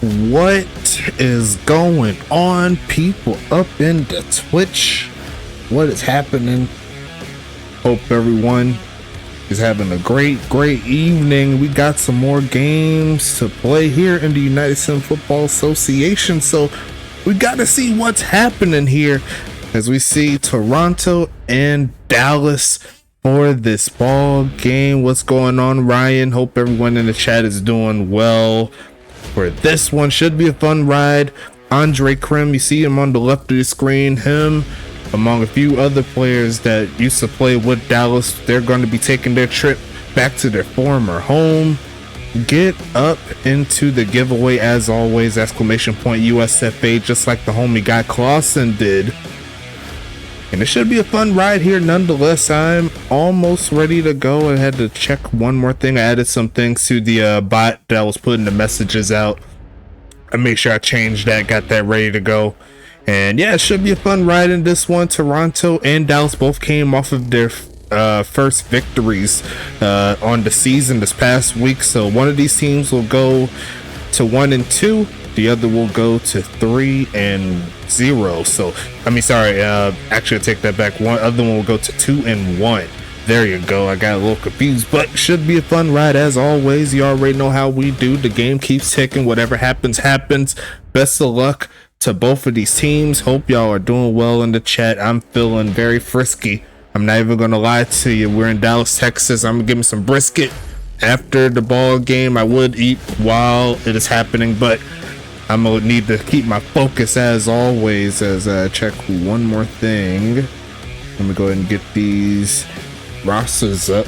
What is going on, people up in the Twitch? What is happening? Hope everyone is having a great evening. We got some more games to play here in the United Sim Football Association, so we got to see what's happening here as we see Toronto and Dallas for this ball game. What's going on, Ryan? Hope everyone in the chat is doing well. For this one, should be a fun ride. Andre Krim, you see him on the left of the screen. Him, among a few other players that used to play with Dallas, they're going to be taking their trip back to their former home. Get up into the giveaway as always, exclamation point USFA, just like the homie guy Clausen did. And it should be a fun ride here nonetheless. I'm almost ready to go. I had to check one more thing. I added some things to the bot that was putting the messages out. I made sure I changed that, got that ready to go. And yeah, it should be a fun ride in this one. Toronto and Dallas both came off of their first victories on the season this past week. So one of these teams will go to 1-2. The other will go to 3-0. So, I mean, sorry, actually, I take that back. One other one will go to 2-1. There you go. I got a little confused, but should be a fun ride as always. You already know how we do. The game keeps ticking. Whatever happens, happens. Best of luck to both of these teams. Hope y'all are doing well in the chat. I'm feeling very frisky. I'm not even going to lie to you. We're in Dallas, Texas. I'm going to give me some brisket after the ball game. I would eat while it is happening, but I'm gonna need to keep my focus as always as I check one more thing. Let me go ahead and get these rosters up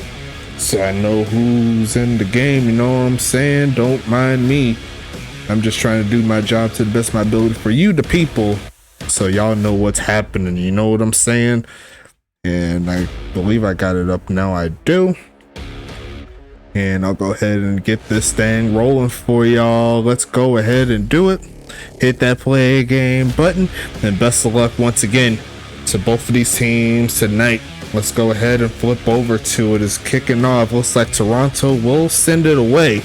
so I know who's in the game. You know what I'm saying? Don't mind me. I'm just trying to do my job to the best of my ability for you, the people, so y'all know what's happening. You know what I'm saying? And I believe I got it up now. I do. And I'll go ahead and get this thing rolling for y'all. Let's go ahead and do it. Hit that play game button. And best of luck once again to both of these teams tonight. Let's go ahead and flip over to it. It's kicking off. Looks like Toronto will send it away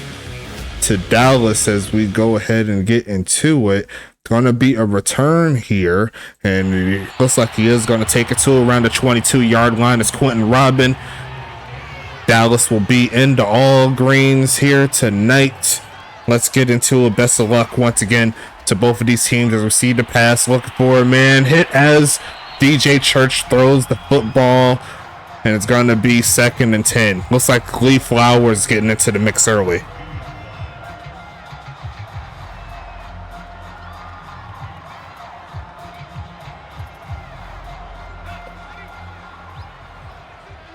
to Dallas as we go ahead and get into it. Gonna be a return here. And it looks like he is gonna take it to around the 22-yard line. It's Quentin Robin. Dallas will be into all greens here tonight. Let's get into it. Best of luck once again to both of these teams as we see the pass. Looking for a man hit as DJ Church throws the football, and it's going to be 2nd and 10. Looks like Lee Flowers getting into the mix early.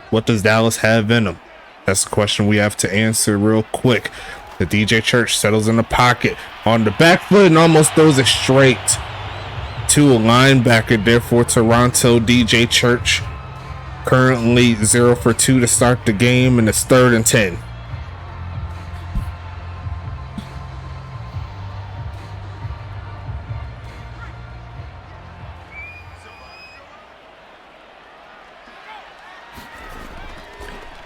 What does Dallas have in them? That's the question we have to answer real quick. The DJ Church settles in the pocket on the back foot and almost throws it straight to a linebacker there for Toronto. DJ Church currently 0 for 2 to start the game, and it's 3rd and 10.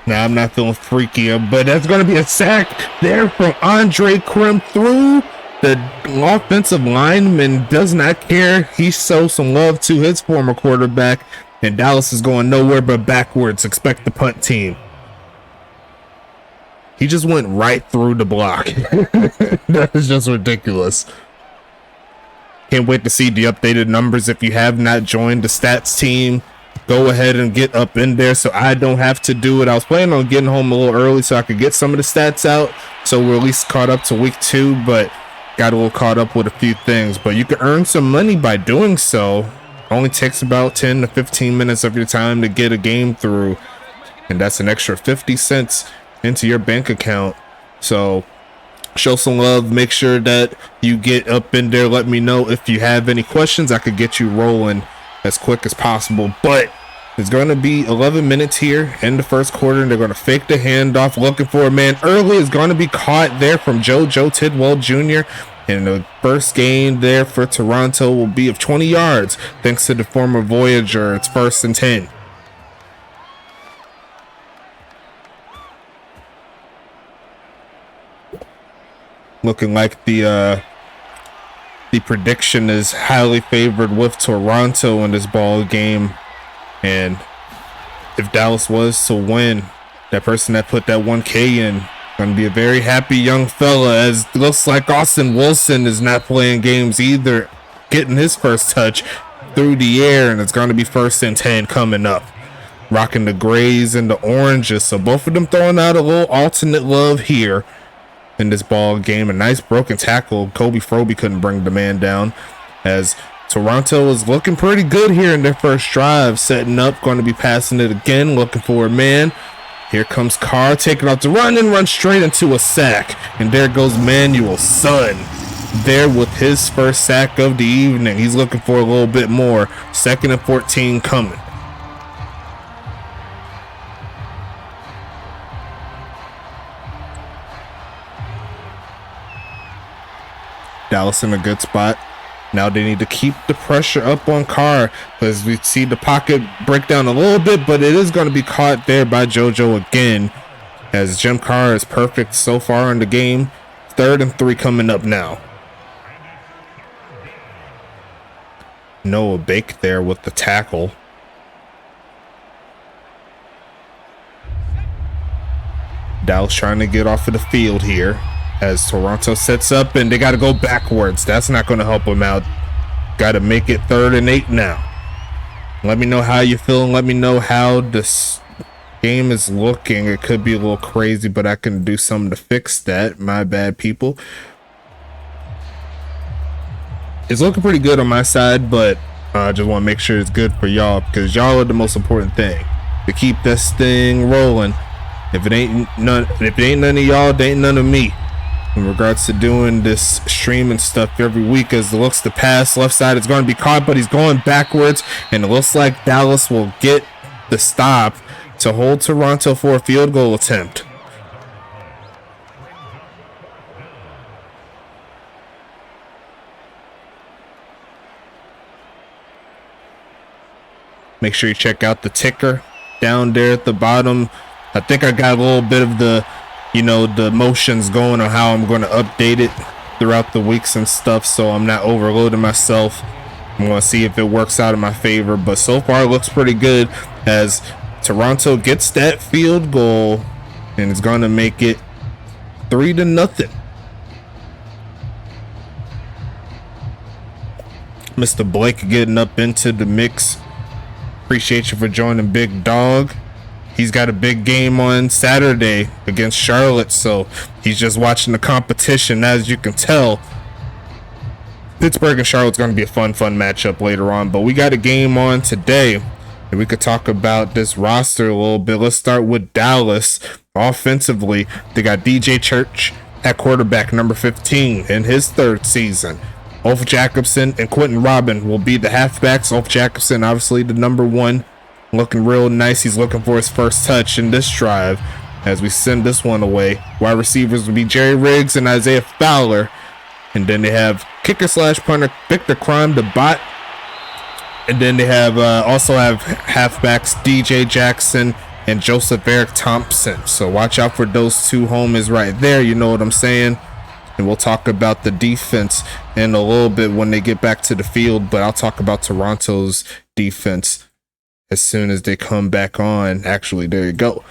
Now, I'm not feeling freaky, but that's going to be a sack there from Andre Krim through the offensive lineman. Does not care. He shows some love to his former quarterback, and Dallas is going nowhere but backwards. Expect the punt team. He just went right through the block. That is just ridiculous. Can't wait to see the updated numbers. If you have not joined the stats team, go ahead and get up in there so I don't have to do it. I was planning on getting home a little early so I could get some of the stats out, so we're at least caught up to week 2, but got a little caught up with a few things. But you can earn some money by doing so. Only takes about 10 to 15 minutes of your time to get a game through, and that's an extra 50 cents into your bank account. So show some love. Make sure that you get up in there. Let me know if you have any questions. I could get you rolling as quick as possible. But it's going to be 11 minutes here in the first quarter, and they're going to fake the handoff. Looking for a man early is going to be caught there from Joe Tidwell Jr. And the first gain there for Toronto will be of 20 yards thanks to the former Voyager. It's 1st and 10. Looking like the The prediction is highly favored with Toronto in this ball game. And if Dallas was to win, that person that put that 1K in gonna be a very happy young fella, as it looks like Austin Wilson is not playing games either, getting his first touch through the air, and it's gonna be 1st and 10 coming up. Rocking the grays and the oranges, so both of them throwing out a little alternate love here in this ball game. A nice broken tackle. Kobe Froby couldn't bring the man down, as Toronto is looking pretty good here in their first drive. Setting up, going to be passing it again, looking for a man. Here comes Carr, taking off the run and run straight into a sack. And there goes Manuel Son there with his first sack of the evening. He's looking for a little bit more. 2nd and 14 coming. Dallas in a good spot. Now they need to keep the pressure up on Carr, as we see the pocket break down a little bit, but it is going to be caught there by JoJo again, as Jim Carr is perfect so far in the game. 3rd and 3 coming up now. Noah Bake there with the tackle. Dallas trying to get off of the field here, as Toronto sets up, and they got to go backwards. That's not going to help them out. Got to make it 3rd and 8 now. Let me know how you're feeling. Let me know how this game is looking. It could be a little crazy, but I can do something to fix that. My bad, people. It's looking pretty good on my side, but I just want to make sure it's good for y'all, because y'all are the most important thing to keep this thing rolling. If it ain't none of y'all, it ain't none of me. In regards to doing this streaming stuff every week, as it looks to pass left side, it's going to be caught, but he's going backwards, and it looks like Dallas will get the stop to hold Toronto for a field goal attempt. Make sure you check out the ticker down there at the bottom. I think I got a little bit of the, the motions going on how I'm going to update it throughout the weeks and stuff, so I'm not overloading myself. I'm going to see if it works out in my favor, but so far it looks pretty good, as Toronto gets that field goal, and it's going to make it 3-0. Mr. Blake getting up into the mix. Appreciate you for joining, Big Dog. He's got a big game on Saturday against Charlotte, so he's just watching the competition. As you can tell, Pittsburgh and Charlotte's going to be a fun matchup later on, but we got a game on today, and we could talk about this roster a little bit. Let's start with Dallas. Offensively, they got DJ Church at quarterback, number 15 in his 3rd season. Ulf Jacobson and Quentin Robin will be the halfbacks. Ulf Jacobson, obviously the number 1. Looking real nice. He's looking for his first touch in this drive as we send this one away. Wide receivers will be Jerry Riggs and Isaiah Fowler. And then they have kicker/punter Victor Crime, the bot. And then they have also have halfbacks DJ Jackson and Joseph Eric Thompson. So watch out for those two homies right there. You know what I'm saying? And we'll talk about the defense in a little bit when they get back to the field. But I'll talk about Toronto's defense as soon as they come back on. Actually, there you go.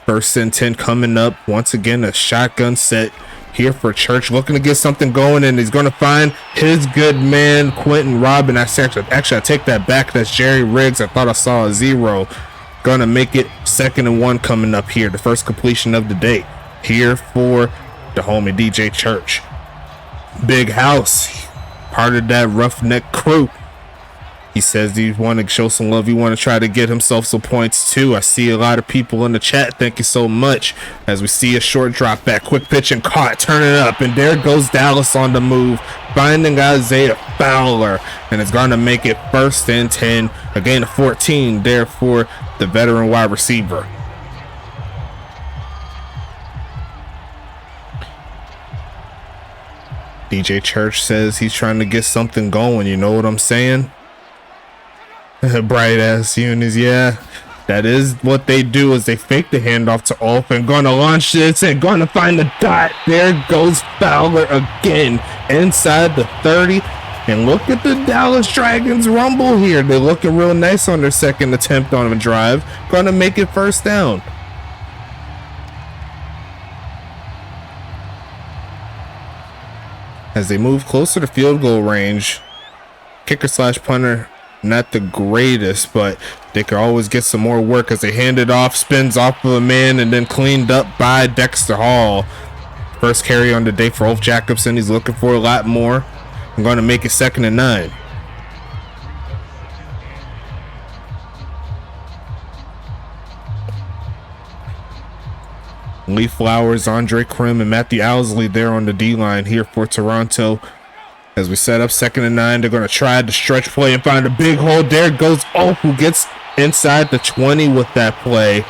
1st and 10 coming up. Once again, a shotgun set here for Church, looking to get something going, and he's going to find his good man, Quentin Robin. Actually, I take that back. That's Jerry Riggs. I thought I saw a 0. Going to make it 2nd and 1 coming up here. The first completion of the day here for the homie DJ Church. Big house, part of that roughneck crew. He says he want to show some love. He want to try to get himself some points too. I see a lot of people in the chat. Thank you so much. As we see a short drop back, quick pitch and caught, turn it up, and there goes Dallas on the move, finding Isaiah Fowler, and it's going to make it 1st and 10. Again, a 14 there for the veteran wide receiver. DJ Church says he's trying to get something going. You know what I'm saying? Bright ass unis, yeah. That is what they do, is they fake the handoff to Ulf and gonna launch this and gonna find the dot. There goes Fowler again. inside the 30. And look at the Dallas Dragons rumble here. They're looking real nice on their second attempt on a drive. Gonna make it first down. As they move closer to field goal range, kicker slash punter, not the greatest, but they could always get some more work as they hand it off, spins off of a man, and then cleaned up by Dexter Hall. First carry on the day for Ulf Jacobson. He's looking for a lot more. I'm going to make it 2nd and 9. Lee Flowers, Andre Krim, and Matthew Owsley there on the D-line here for Toronto. As we set up 2nd and 9, they're going to try the stretch play and find a big hole. There goes Ulf, who gets inside the 20 with that play.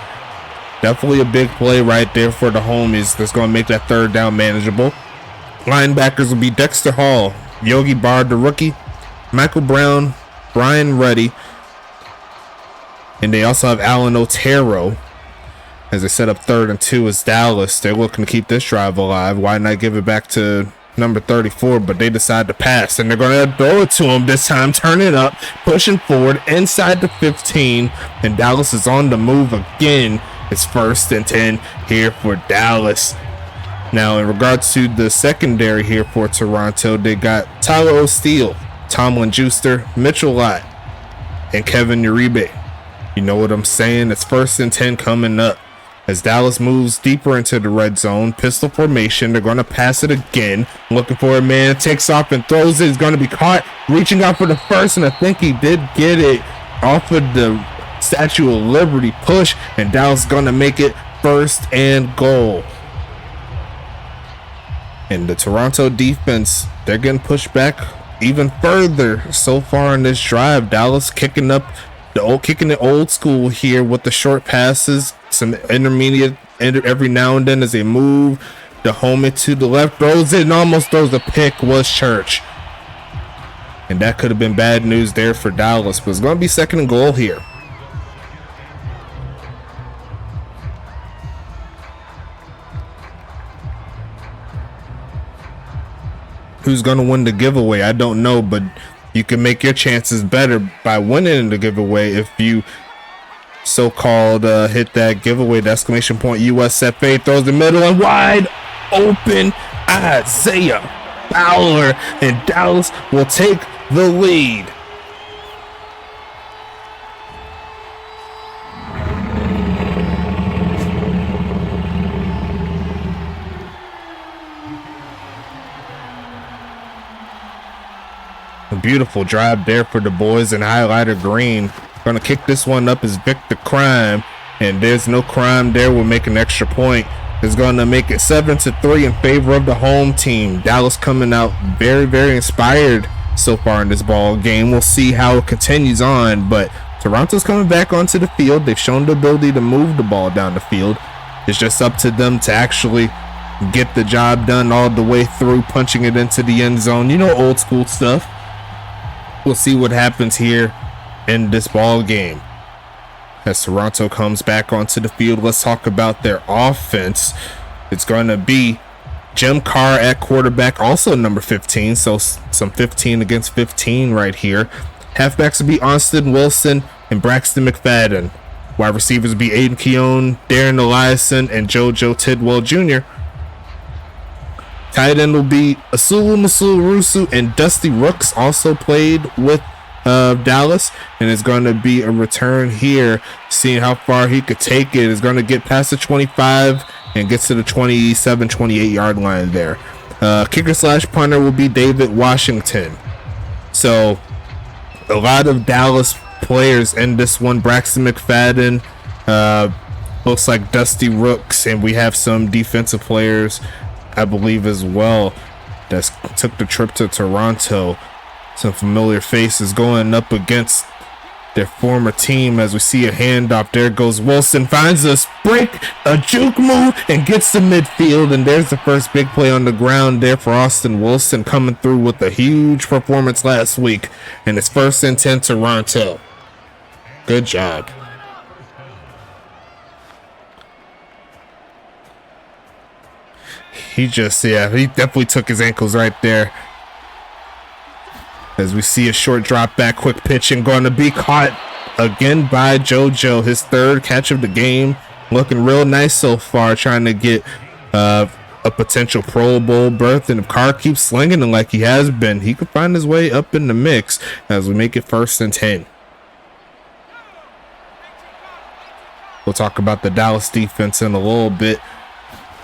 Definitely a big play right there for the homies. That's going to make that 3rd down manageable. Linebackers will be Dexter Hall, Yogi Bard, the rookie, Michael Brown, Brian Reddy, and they also have Alan Otero. As they set up 3rd and 2 as Dallas. They're looking to keep this drive alive. Why not give it back to number 34? But they decide to pass, and they're going to throw it to him this time. Turn it up, pushing forward inside the 15, and Dallas is on the move again. It's 1st and 10 here for Dallas. Now, in regards to the secondary here for Toronto, they got Tyler O'Steele, Tomlin Juster, Mitchell Lott, and Kevin Uribe. You know what I'm saying? It's 1st and 10 coming up. As Dallas moves deeper into the red zone, pistol formation, they're going to pass it again. Looking for a man, takes off and throws it. He's going to be caught, reaching out for the first, and I think he did get it off of the Statue of Liberty push, and Dallas going to make it 1st and goal. And the Toronto defense, they're getting pushed back even further so far in this drive. Dallas kicking it old school here with the short passes, some intermediate every now and then as they move. The homie to the left throws it and almost throws a pick. Was Church, and that could have been bad news there for Dallas, but it's going to be 2nd and goal here. Who's going to win the giveaway? I don't know, but you can make your chances better by winning the giveaway if you so-called hit that giveaway. The exclamation point USFA throws the middle and wide open Isaiah Fowler, and Dallas will take the lead. A beautiful drive there for the boys in highlighter green. Gonna kick this one up as Victor Crime, and there's no crime there. We'll make an extra point. It's gonna make it 7-3 in favor of the home team. Dallas coming out very, very inspired so far in this ball game. We'll see how it continues on, but Toronto's coming back onto the field. They've shown the ability to move the ball down the field. It's just up to them to actually get the job done all the way through, punching it into the end zone. You know, old school stuff. We'll see what happens here in this ball game as Toronto comes back onto the field. Let's talk about their offense. It's going to be Jim Carr at quarterback, also number 15, so some 15 against 15 right here. Halfbacks will be Austin Wilson and Braxton McFadden. Wide receivers will be Aiden Keown, Darren Eliason, and JoJo Tidwell Jr. Tight end will be Asulu Rusu, and Dusty Rooks also played with Dallas, and it's going to be a return here, seeing how far he could take it. It's going to get past the 25 and gets to the 27-28 yard line there. Kicker slash punter will be David Washington. So a lot of Dallas players in this one. Braxton McFadden, looks like Dusty Rooks, and we have some defensive players, I believe, as well, that took the trip to Toronto. Some familiar faces going up against their former team as we see a handoff. There goes Wilson, finds a break, a juke move, and gets to midfield. And there's the first big play on the ground there for Austin Wilson, coming through with a huge performance last week. And it's 1st and 10 Toronto. Good job. He definitely took his ankles right there. As we see a short drop back, quick pitch, and going to be caught again by JoJo. His third catch of the game. Looking real nice so far, trying to get a potential Pro Bowl berth. And if Carr keeps slinging it like he has been, he could find his way up in the mix as we make it 1st and 10. We'll talk about the Dallas defense in a little bit.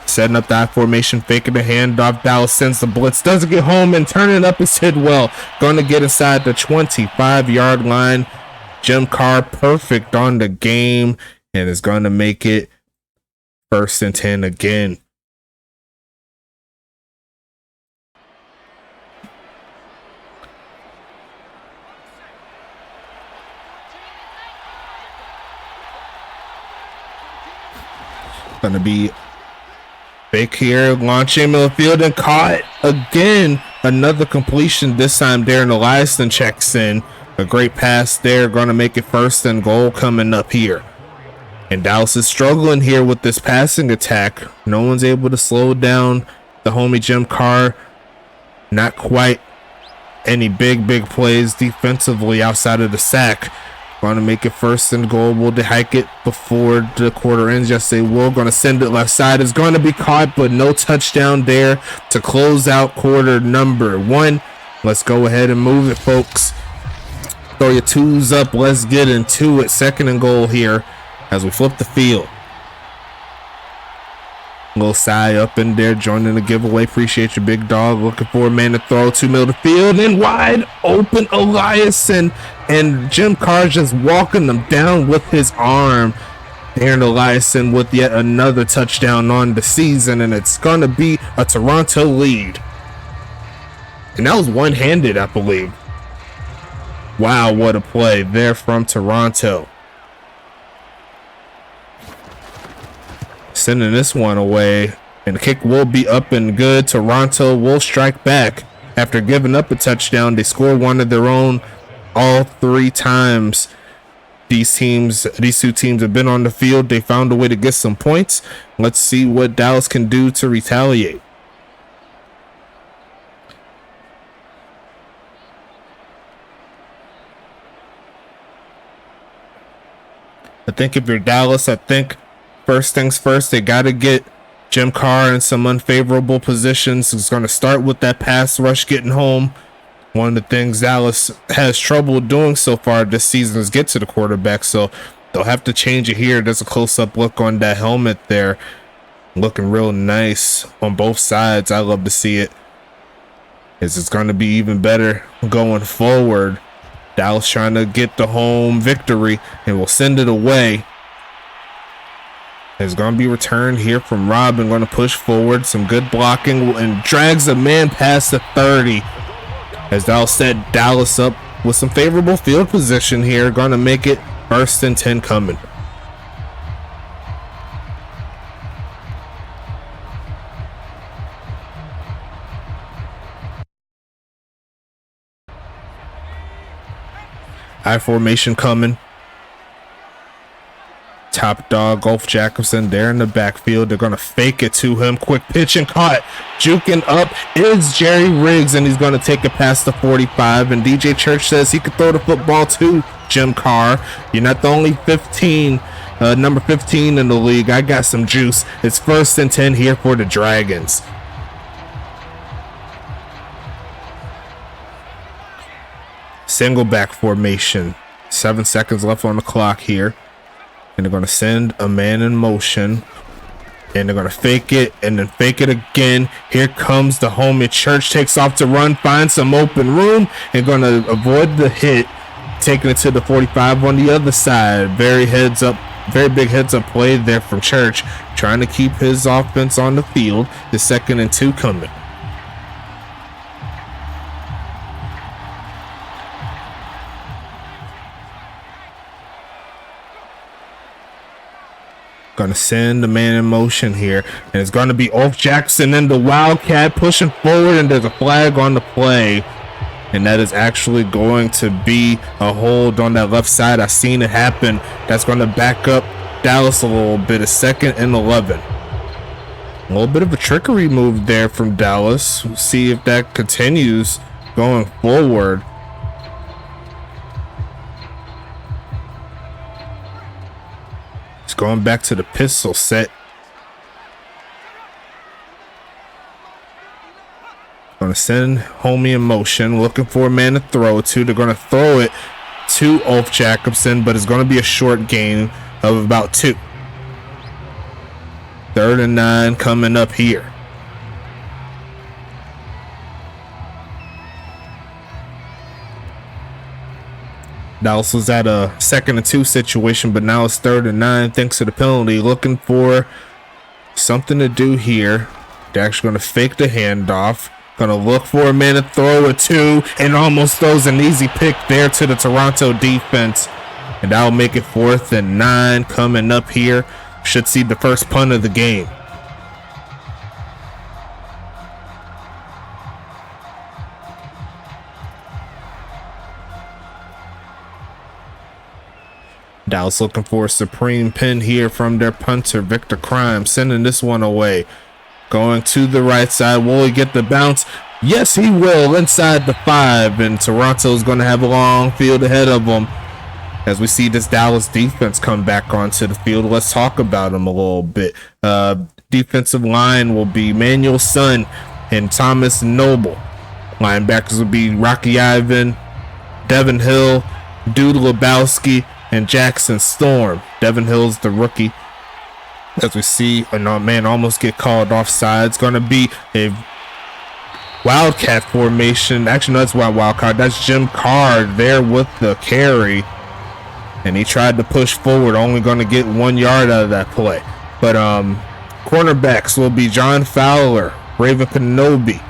Setting up the I formation, faking the handoff. Dallas sends the blitz, doesn't get home, and turning up his Tidwell. Going to get inside the 25-yard line. Jim Carr perfect on the game, and is going to make it 1st and 10 again. Going to be fake here, launching middle field and caught again. Another completion. This time Darren Eliason checks in. A great pass there. Going to make it 1st and goal coming up here. And Dallas is struggling here with this passing attack. No one's able to slow down the homie Jim Carr. Not quite any big plays defensively outside of the sack. Going to make it 1st and goal. We'll hike it before the quarter ends. Yes, they will. Going to send it left side. It's going to be caught, but no touchdown there to close out quarter number 1. Let's go ahead and move it, folks. Throw your 2s up. Let's get into it. 2nd and goal here as we flip the field. Little Cy up in there joining the giveaway. Appreciate your big dog. Looking for a man to throw to middle of the field and wide open Eliason, and Jim Carr just walking them down with his arm. Darren Eliason with yet another touchdown on the season, and it's going to be a Toronto lead. And that was one-handed, I believe. Wow, what a play there from Toronto. Sending this one away, and the kick will be up and good. Toronto will strike back after giving up a touchdown. They score one of their own all 3 times these two teams have been on the field. They found a way to get some points. Let's see what Dallas can do to retaliate. I think if you're Dallas, first things first, they got to get Jim Carr in some unfavorable positions. It's going to start with that pass rush getting home. One of the things Dallas has trouble doing so far this season is get to the quarterback, so they'll have to change it here. There's a close-up look on that helmet there. Looking real nice on both sides. I love to see it. It's going to be even better going forward. Dallas trying to get the home victory, and we'll send it away. It's going to be returned here from Robin. Going to push forward. Some good blocking and drags a man past the 30. As Dallas set Dallas up with some favorable field position here. Going to make it 1st and 10 coming. I formation coming. Top dog, Golf Jacobson there in the backfield. They're going to fake it to him. Quick pitch and caught. Juking up is Jerry Riggs, and he's going to take it past the 45. And DJ Church says he could throw the football to Jim Carr. You're not the only number 15 in the league. I got some juice. It's 1st and 10 here for the Dragons. Single back formation. 7 seconds left on the clock here. And they're going to send a man in motion. And they're going to fake it and then fake it again. Here comes the homie. Church takes off to run, finds some open room, and going to avoid the hit. Taking it to the 45 on the other side. Very big heads up play there from Church. Trying to keep his offense on the field. The 2nd and 2 coming. Going to send the man in motion here, and it's going to be Ulf Jackson and the Wildcat pushing forward, and there's a flag on the play, and that is actually going to be a hold on that left side. I've seen it happen. That's going to back up Dallas a little bit. A 2nd and 11. A little bit of a trickery move there from Dallas. We'll see if that continues going forward. It's going back to the pistol set. Going to send Homie in motion, looking for a man to throw it to. They're going to throw it to Ulf Jacobson, but it's going to be a short gain of about 2. 3rd and 9 coming up here. Dallas was at a 2nd and 2 situation, but now it's 3rd and 9 thanks to the penalty. Looking for something to do here. They're actually going to fake the handoff. Going to look for a man to throw it to, and almost throws an easy pick there to the Toronto defense. And that'll make it 4th and 9 coming up here. Should see the first punt of the game. Dallas looking for a supreme pin here from their punter, Victor Crime, sending this one away. Going to the right side. Will he get the bounce? Yes, he will, inside the 5. And Toronto's going to have a long field ahead of them as we see this Dallas defense come back onto the field. Let's talk about them a little bit. Defensive line will be Manuel Sun and Thomas Noble. Linebackers will be Rocky Ivan, Devin Hill, Dude Lebowski, and Jackson Storm. Devin Hill's the rookie. As we see a man almost get called offside. It's going to be a Wildcat formation. Actually, no, that's why Wildcat. That's Jim Card there with the carry. And he tried to push forward, only going to get 1 yard out of that play. But cornerbacks will be John Fowler, Raven Kenobi,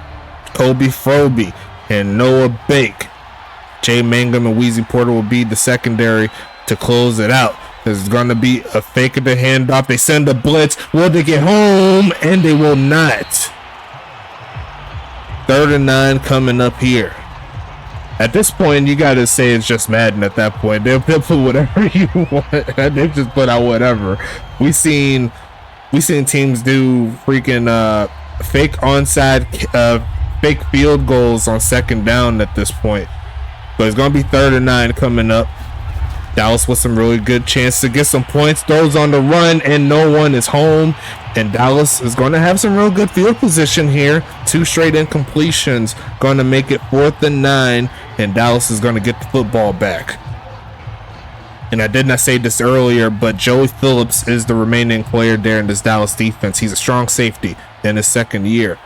Kobe Froby, and Noah Bake. Jay Mangum and Weezy Porter will be the secondary to close it out. There's going to be a fake of the handoff. They send a blitz. Will they get home? And they will not. 3rd and 9 coming up here. At this point, you got to say it's just Madden at that point. They'll put whatever you want. They've just put out whatever. We seen teams do freaking fake onside, fake field goals on 2nd down at this point. But it's going to be 3rd and 9 coming up. Dallas with some really good chance to get some points. Throws on the run, and no one is home. And Dallas is going to have some real good field position here. 2 straight incompletions. Going to make it 4th and 9. And Dallas is going to get the football back. And I did not say this earlier, but Joey Phillips is the remaining player there in this Dallas defense. He's a strong safety in his 2nd year.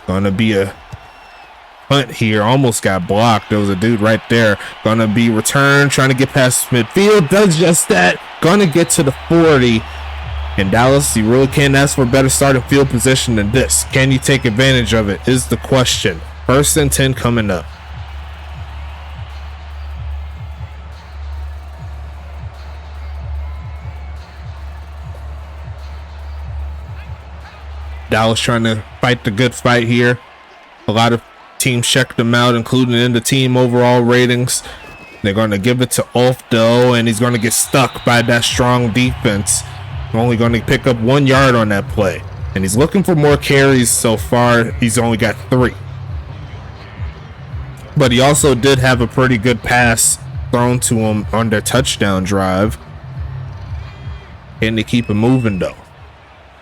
Going to be a punt here. Almost got blocked. There was a dude right there. Gonna be returned, trying to get past midfield. Does just that. Gonna get to the 40. And Dallas, you really can't ask for a better starting field position than this. Can you take advantage of it is the question. 1st and 10 coming up. Dallas trying to fight the good fight here. A lot of teams checked him out, including in the team overall ratings. They're going to give it to Ulf though, and he's going to get stuck by that strong defense. Only going to pick up 1 yard on that play, and he's looking for more carries. So far he's only got 3, but he also did have a pretty good pass thrown to him on their touchdown drive. And they keep it moving though.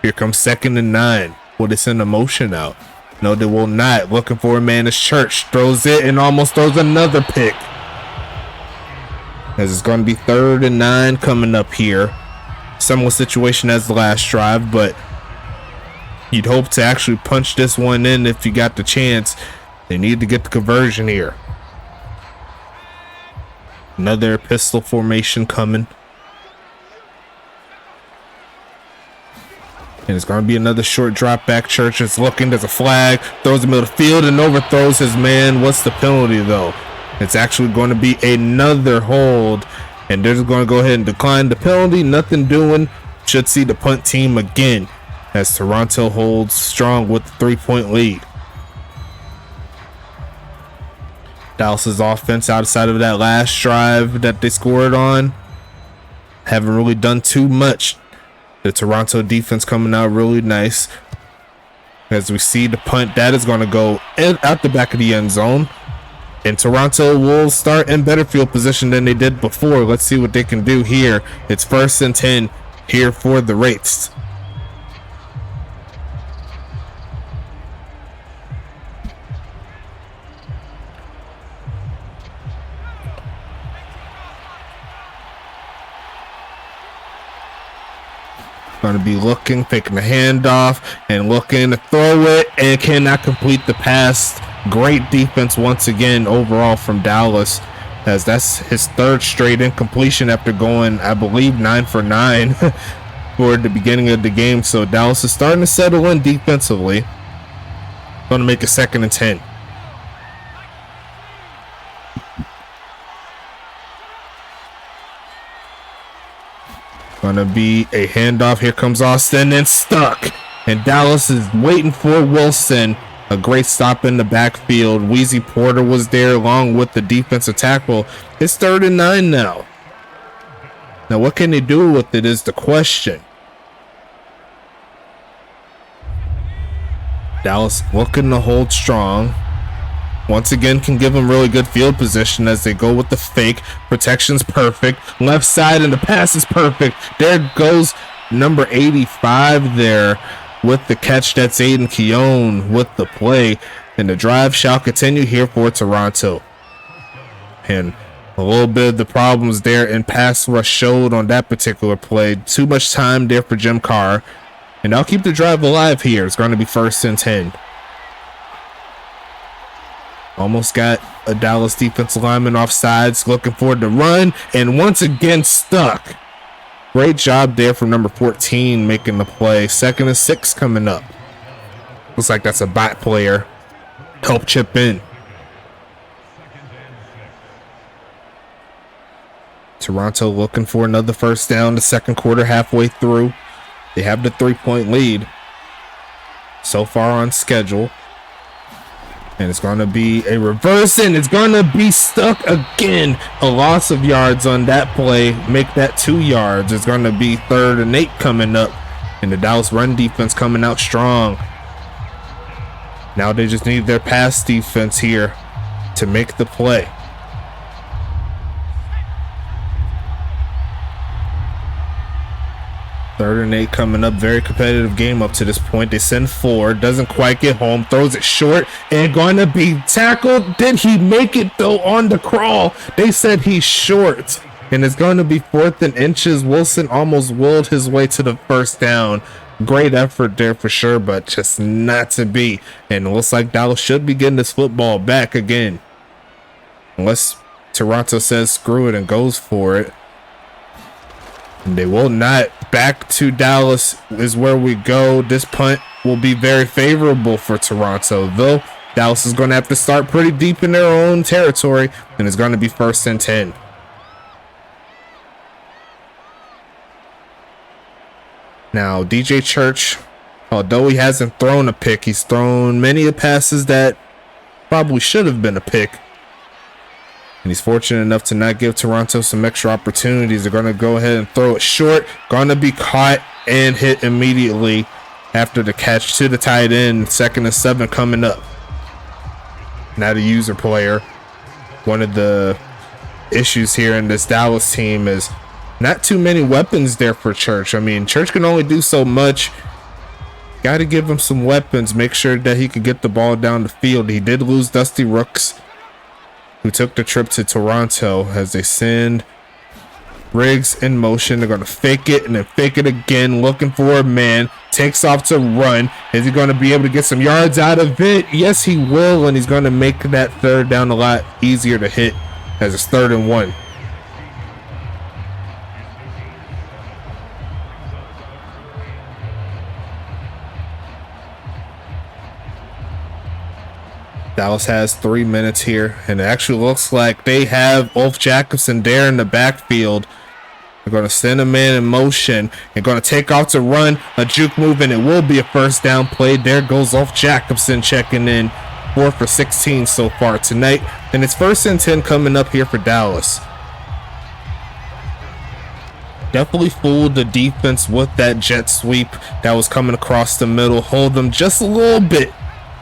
Here comes 2nd and 9. Will they send a motion out? No, they will not. Looking for a man as Church throws it and almost throws another pick. As it's going to be 3rd and 9 coming up here. Similar situation as the last drive, but you'd hope to actually punch this one in if you got the chance. They need to get the conversion here. Another pistol formation coming. And it's going to be another short drop back. Church is looking. There's a flag. Throws the middle of the field and overthrows his man. What's the penalty, though? It's actually going to be another hold. And they're just going to go ahead and decline the penalty. Nothing doing. Should see the punt team again as Toronto holds strong with the 3-point lead. Dallas's offense outside of that last drive that they scored on haven't really done too much. The Toronto defense coming out really nice. As we see the punt, that is going to go out the back of the end zone. And Toronto will start in better field position than they did before. Let's see what they can do here. It's 1st and 10 here for the Wraiths. Going to be looking, faking the handoff, and looking to throw it, and cannot complete the pass. Great defense once again overall from Dallas, as that's his 3rd straight incompletion after going, I believe, 9 for 9 for the beginning of the game. So Dallas is starting to settle in defensively. Going to make it 2nd and 10. Gonna be a handoff. Here comes Austin, and stuck. And Dallas is waiting for Wilson. A great stop in the backfield. Wheezy Porter was there along with the defensive tackle. It's 3rd and 9 now. Now what can they do with it is the question. Dallas looking to hold strong. Once again, can give them really good field position as they go with the fake. Protection's perfect. Left side, and the pass is perfect. There goes number 85 there with the catch. That's Aiden Keown with the play. And the drive shall continue here for Toronto. And a little bit of the problems there in pass rush showed on that particular play. Too much time there for Jim Carr. And I'll keep the drive alive here. It's going to be 1st and 10. Almost got a Dallas defensive lineman off sides, looking for the run, and once again stuck. Great job there from number 14 making the play. 2nd and 6 coming up. Looks like that's a bot player. Help chip in. Toronto looking for another 1st down. The 2nd quarter halfway through. They have the 3-point lead so far on schedule. And it's going to be a reverse, and it's going to be stuck again. A loss of yards on that play. Make that 2 yards. It's going to be 3rd and 8 coming up. And the Dallas run defense coming out strong. Now they just need their pass defense here to make the play. 3rd and 8 coming up. Very competitive game up to this point. They send 4. Doesn't quite get home. Throws it short and going to be tackled. Did he make it though on the crawl? They said he's short. And it's going to be 4th and inches. Wilson almost willed his way to the 1st down. Great effort there for sure, but just not to be. And it looks like Dallas should be getting this football back again. Unless Toronto says screw it and goes for it. And they will not. Back to Dallas is where we go. This punt will be very favorable for Toronto, though Dallas is going to have to start pretty deep in their own territory, and it's going to be 1st and 10. Now, DJ Church, although he hasn't thrown a pick, he's thrown many passes that probably should have been a pick. And he's fortunate enough to not give Toronto some extra opportunities. They're going to go ahead and throw it short. Going to be caught and hit immediately after the catch to the tight end. 2nd and 7 coming up. Now the user player. One of the issues here in this Dallas team is not too many weapons there for Church. I mean, Church can only do so much. Got to give him some weapons. Make sure that he can get the ball down the field. He did lose Dusty Rooks, who took the trip to Toronto, as they send Riggs in motion. They're going to fake it and then fake it again, looking for a man. Takes off to run. Is he going to be able to get some yards out of it? Yes, he will, and he's going to make that 3rd down a lot easier to hit, as it's 3rd and 1. Dallas has 3 minutes here, and it actually looks like they have Ulf Jacobson there in the backfield. They're going to send a man in motion. They're going to take off to run a juke move, and it will be a 1st down play. There goes Ulf Jacobson checking in. 4 for 16 so far tonight, and it's 1st and 10 coming up here for Dallas. Definitely fooled the defense with that jet sweep that was coming across the middle. Hold them just a little bit,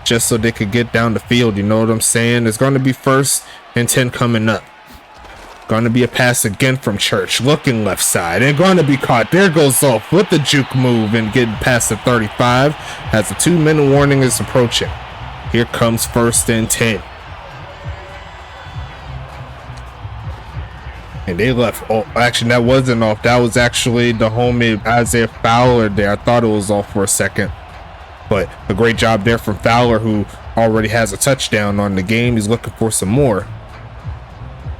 just so they could get down the field. You know what I'm saying? It's going to be 1st and 10 coming up. Going to be a pass again from Church, looking left side, and going to be caught. There goes off with the juke move and getting past the 35 as the 2-minute warning is approaching. Here comes 1st and 10. And they left. Oh, actually, that wasn't off. That was actually the homie Isaiah Fowler there. I thought it was off for a second. But a great job there from Fowler, who already has a touchdown on the game. He's looking for some more.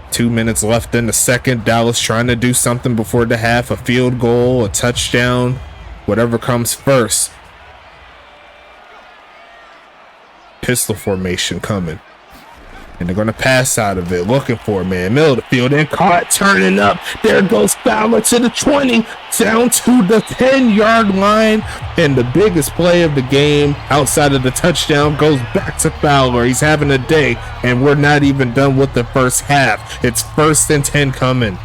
2 minutes left in the second. Dallas trying to do something before the half. A field goal, a touchdown, whatever comes first. Pistol formation coming. And they're going to pass out of it. Looking for it, man. Middle of the field. And caught, turning up. There goes Fowler to the 20. Down to the 10-yard line. And the biggest play of the game outside of the touchdown goes back to Fowler. He's having a day. And we're not even done with the first half. It's 1st and 10 coming.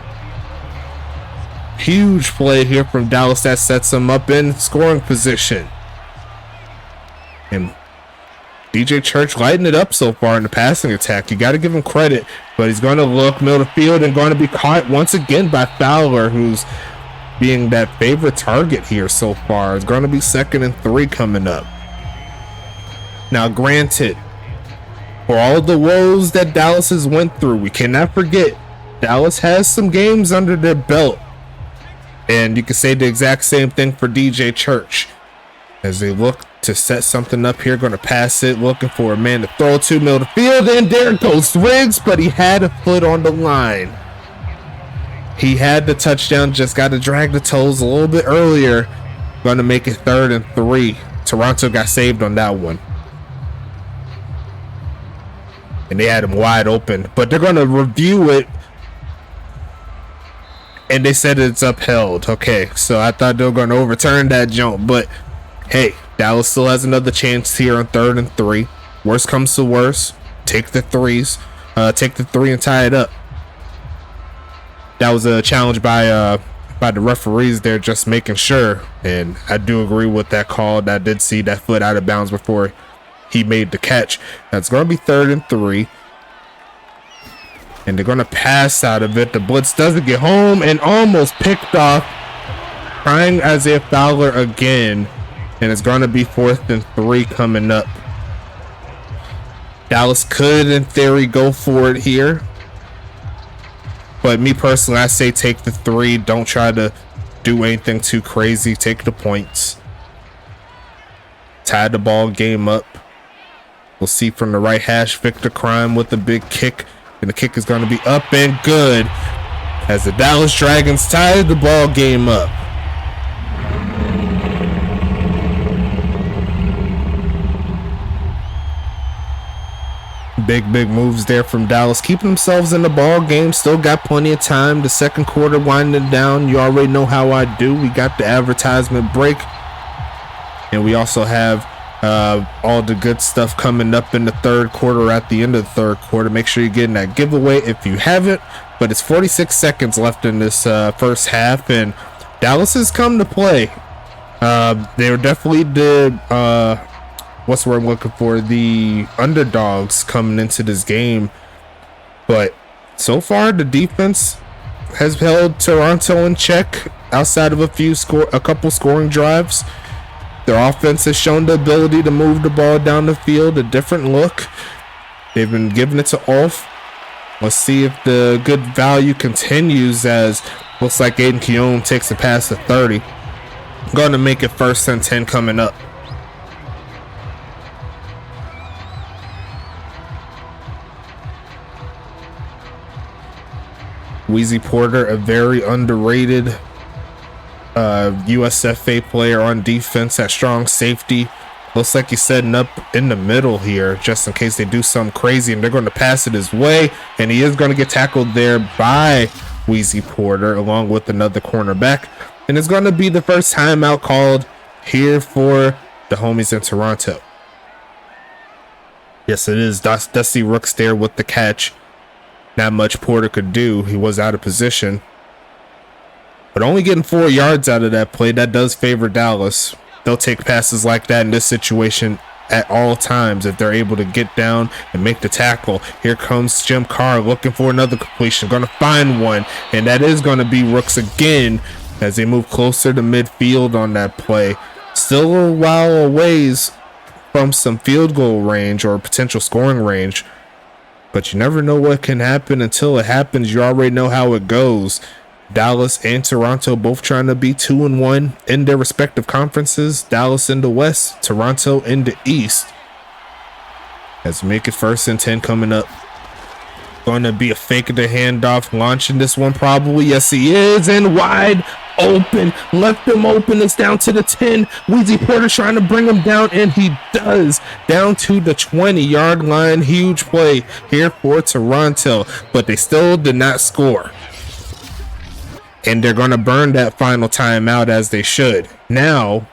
Huge play here from Dallas that sets them up in scoring position. And DJ Church lighting it up so far in the passing attack. You got to give him credit, but he's going to look middle of the field and going to be caught once again by Fowler, who's being that favorite target here so far. It's going to be 2nd and 3 coming up. Now, granted, for all the woes that Dallas has went through, we cannot forget Dallas has some games under their belt, and you can say the exact same thing for DJ Church as they look to set something up here. Going to pass it, looking for a man to throw to, middle of the field, and there goes Riggs, but he had a foot on the line. He had the touchdown, just got to drag the toes a little bit earlier. Going to make it 3rd and 3. Toronto got saved on that one. And they had him wide open, but they're going to review it. And they said it's upheld. Okay, so I thought they were going to overturn that jump, but hey, Dallas still has another chance here on 3rd and 3. Worst comes to worst, take the 3s. Take the 3 and tie it up. That was a challenge by the referees there, just making sure. And I do agree with that call. I did see that foot out of bounds before he made the catch. That's going to be 3rd and 3. And they're going to pass out of it. The blitz doesn't get home and almost picked off. Trying Isaiah Fowler again. And it's going to be 4th and 3 coming up. Dallas could, in theory, go for it here. But me personally, I say take the 3. Don't try to do anything too crazy. Take the points. Tie the ball game up. We'll see from the right hash, Victor Crime with a big kick. And the kick is going to be up and good as the Dallas Dragons tie the ball game up. Big moves there from Dallas, keeping themselves in the ball game. Still got plenty of time. The second quarter winding down. You already know how I do. We got the advertisement break, and we also have all the good stuff coming up in the third quarter. At the end of the third quarter, make sure you're getting that giveaway if you haven't. But it's 46 seconds left in this first half, and Dallas has come to play. They were definitely the what's the word I'm looking for? The underdogs coming into this game. But so far, the defense has held Toronto in check outside of a couple scoring drives. Their offense has shown the ability to move the ball down the field, a different look. They've been giving it to Ulf. Let's see if the good value continues, as looks like Aiden Keown takes a pass to 30. Going to make it 1st and 10 coming up. Weezy Porter, a very underrated USFA player on defense at strong safety. Looks like he's setting up in the middle here just in case they do something crazy, and they're going to pass it his way, and he is going to get tackled there by Weezy Porter along with another cornerback, and it's going to be the first timeout called here for the homies in Toronto. Yes, it is. Dusty Rooks there with the catch. Not much Porter could do. He was out of position. but only getting 4 yards out of that play. That does favor Dallas. They'll take passes like that in this situation at all times if they're able to get down and make the tackle. Here comes Jim Carr looking for another completion, gonna find one, and that is gonna be Rooks again as they move closer to midfield on that play. Still a while away from some field goal range or potential scoring range, but you never know what can happen until it happens. You already know how it goes. Dallas and Toronto both trying to be 2-1 in their respective conferences. Dallas in the West, Toronto in the East. As we make it 1st and 10 coming up. Going to be a fake of the handoff, launching this one probably. Yes, he is, and wide open. Left him open. It's down to the 10. Weezy Porter trying to bring him down, and he does. Down to the 20-yard line. Huge play here for Toronto, but they still did not score. And they're going to burn that final timeout as they should. Now,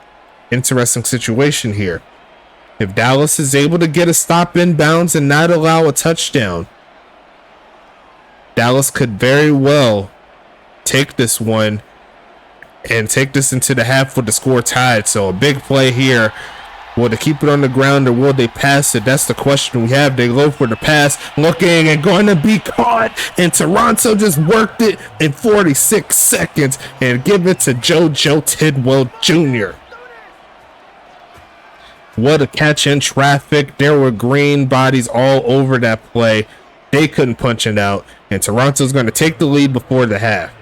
interesting situation here. If Dallas is able to get a stop inbounds and not allow a touchdown, Dallas could very well take this one and take this into the half with the score tied. So a big play here. Will they keep it on the ground or will they pass it? That's the question we have. They go for the pass, looking and going to be caught. And Toronto just worked it in 46 seconds and give it to JoJo Tidwell Jr. What a catch in traffic. There were green bodies all over that play. They couldn't punch it out. And Toronto's going to take the lead before the half.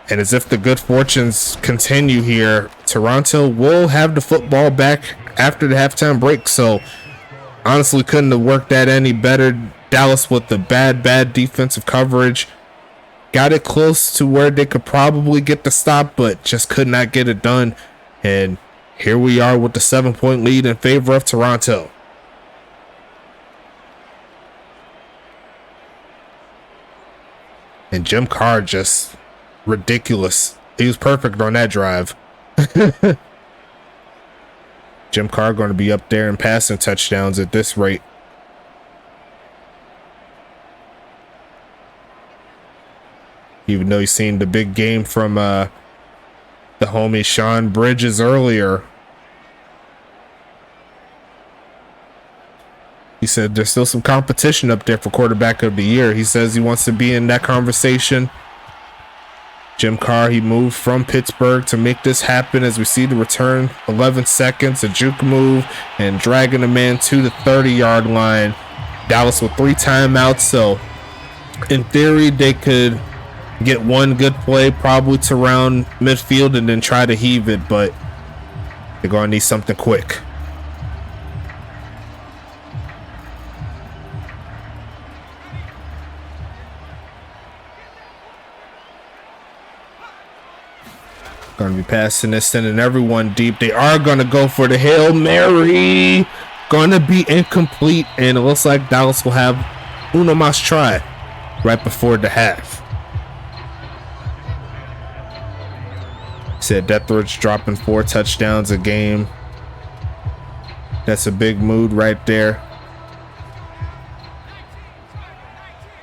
And as if the good fortunes continue here, Toronto will have the football back after the halftime break. So honestly, couldn't have worked that any better. Dallas with the bad defensive coverage. Got it close to where they could probably get the stop, but just could not get it done. And here we are with the 7-point lead in favor of Toronto. And Jim Carr just ridiculous. He was perfect on that drive. Jim Carr going to be up there in passing touchdowns at this rate. Even though he's seen the big game from the homie Sean Bridges earlier. He said there's still some competition up there for quarterback of the year. He says he wants to be in that conversation. Jim Carr, he moved from Pittsburgh to make this happen as we see the return. 11 seconds, a juke move, and dragging the man to the 30-yard line. Dallas with 3 timeouts, so in theory, they could get one good play probably to round midfield and then try to heave it, but they're going to need something quick. Going to be passing this, sending everyone deep. They are going to go for the Hail Mary. Going to be incomplete, and it looks like Dallas will have uno mas try right before the half. Said Deathridge dropping 4 touchdowns a game. That's a big mood right there.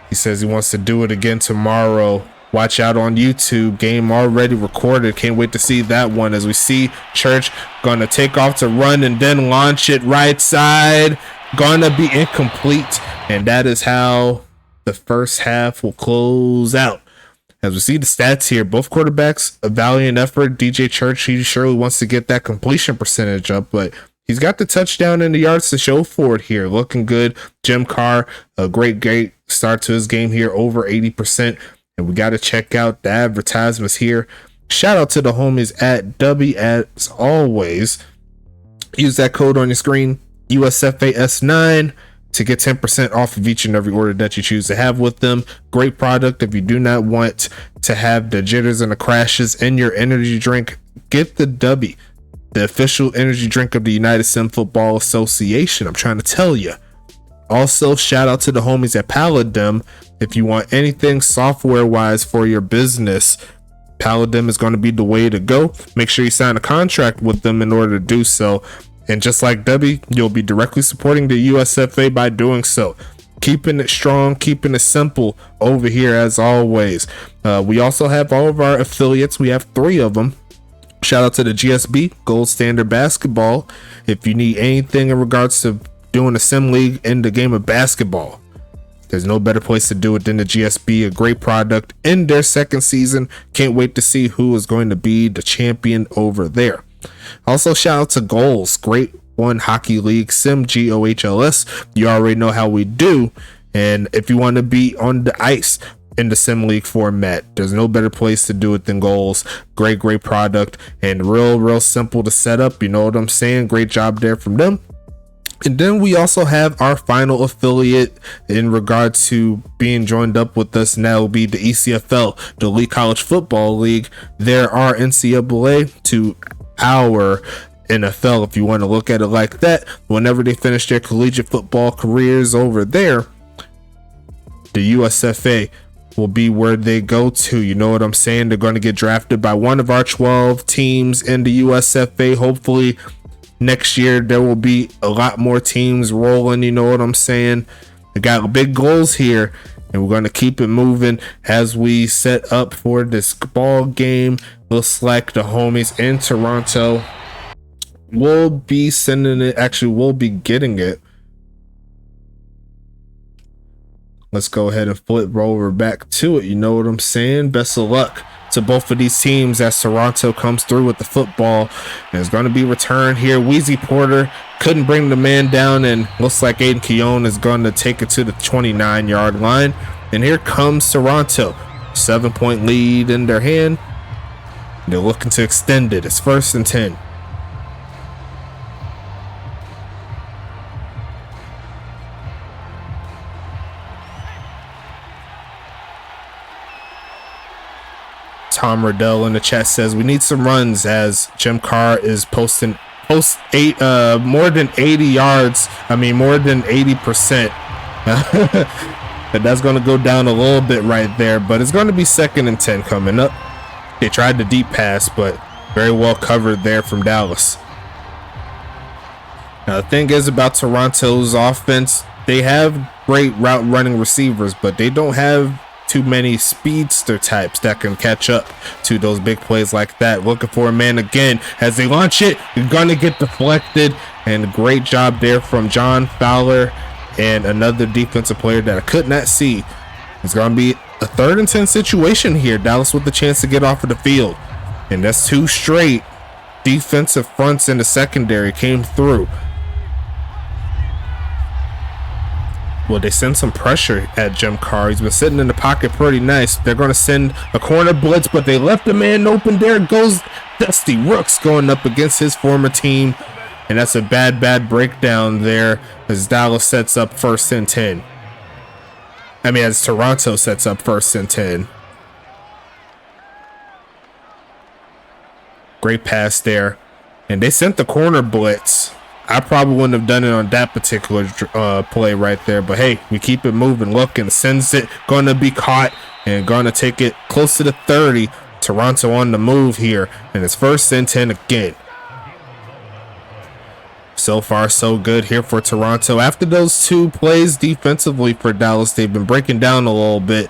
He says he wants to do it again tomorrow. Watch out on YouTube. Game already recorded. Can't wait to see that one as we see Church going to take off to run and then launch it right side. Going to be incomplete. And that is how the first half will close out. As we see the stats here, both quarterbacks, a valiant effort. DJ Church, he surely wants to get that completion percentage up, but he's got the touchdown and the yards to show for it here. Looking good. Jim Carr, a great start to his game here, over 80%. And we got to check out the advertisements here. Shout out to the homies at W as always. Use that code on your screen, USFA S9, to get 10% off of each and every order that you choose to have with them. Great product. If you do not want to have the jitters and the crashes in your energy drink, get the W, the official energy drink of the United Sim Football Association. I'm trying to tell you. Also, shout out to the homies at Paladin. If you want anything software wise for your business, Paladin is going to be the way to go. Make sure you sign a contract with them in order to do so. And just like W, you'll be directly supporting the USFA by doing so. keeping it strong, keeping it simple over here as always. We also have all of our affiliates. We have 3 of them. Shout out to the GSB, Gold Standard Basketball. If you need anything in regards to doing a sim league in the game of basketball, there's no better place to do it than the GSB. A great product in their 2nd season. Can't wait to see who is going to be the champion over there. Also, shout out to Goals, Great One Hockey League Sim, GOHLS. You already know how we do. And if you want to be on the ice in the sim league format, there's no better place to do it than Goals. Great product, and real simple to set up. You know what I'm saying? Great job there from them. And then we also have our final affiliate in regard to being joined up with us, and that will be the ECFL, the Elite College Football League. There are NCAA to our NFL, if you want to look at it like that. Whenever they finish their collegiate football careers over there, the USFA will be where they go to. You know what I'm saying? They're going to get drafted by one of our 12 teams in the USFA. Hopefully next year there will be a lot more teams rolling. You know what I'm saying? We got big goals here, and we're going to keep it moving as we set up for this ball game. Looks like the homies in Toronto will be sending it. Actually, we'll be getting it. Let's go ahead and flip over back to it. You know what I'm saying? Best of luck to both of these teams as Toronto comes through with the football. And it's going to be returned here. Wheezy Porter couldn't bring the man down, and looks like Aiden Keown is going to take it to the 29-yard line. And here comes Toronto. 7-point lead in their hand. They're looking to extend it. It's 1st and 10. Tom Riddell in the chat says we need some runs, as Jim Carr is post more than 80 yards. I mean, more than 80%. But that's going to go down a little bit right there. But it's going to be 2nd and 10 coming up. They tried the deep pass, but very well covered there from Dallas. Now, the thing is about Toronto's offense, they have great route running receivers, but they don't have too many speedster types that can catch up to those big plays like that. Looking for a man again as they launch it. You're gonna get deflected, and great job there from John Fowler and another defensive player that I could not see. It's gonna be a 3rd and 10 situation here. Dallas with the chance to get off of the field, and that's 2 straight defensive fronts in the secondary came through. Well, they send some pressure at Jim Carr. He's been sitting in the pocket pretty nice. They're going to send a corner blitz, but they left the man open. There goes Dusty Rooks going up against his former team. And that's a bad breakdown there as Dallas sets up 1st and 10. I mean, as Toronto sets up 1st and 10. Great pass there. And they sent the corner blitz. I probably wouldn't have done it on that particular play right there. But hey, we keep it moving. Look, and sends it. Going to be caught and going to take it close to the 30. Toronto on the move here. And it's 1st and 10 again. So far, so good here for Toronto. After those 2 plays defensively for Dallas, they've been breaking down a little bit.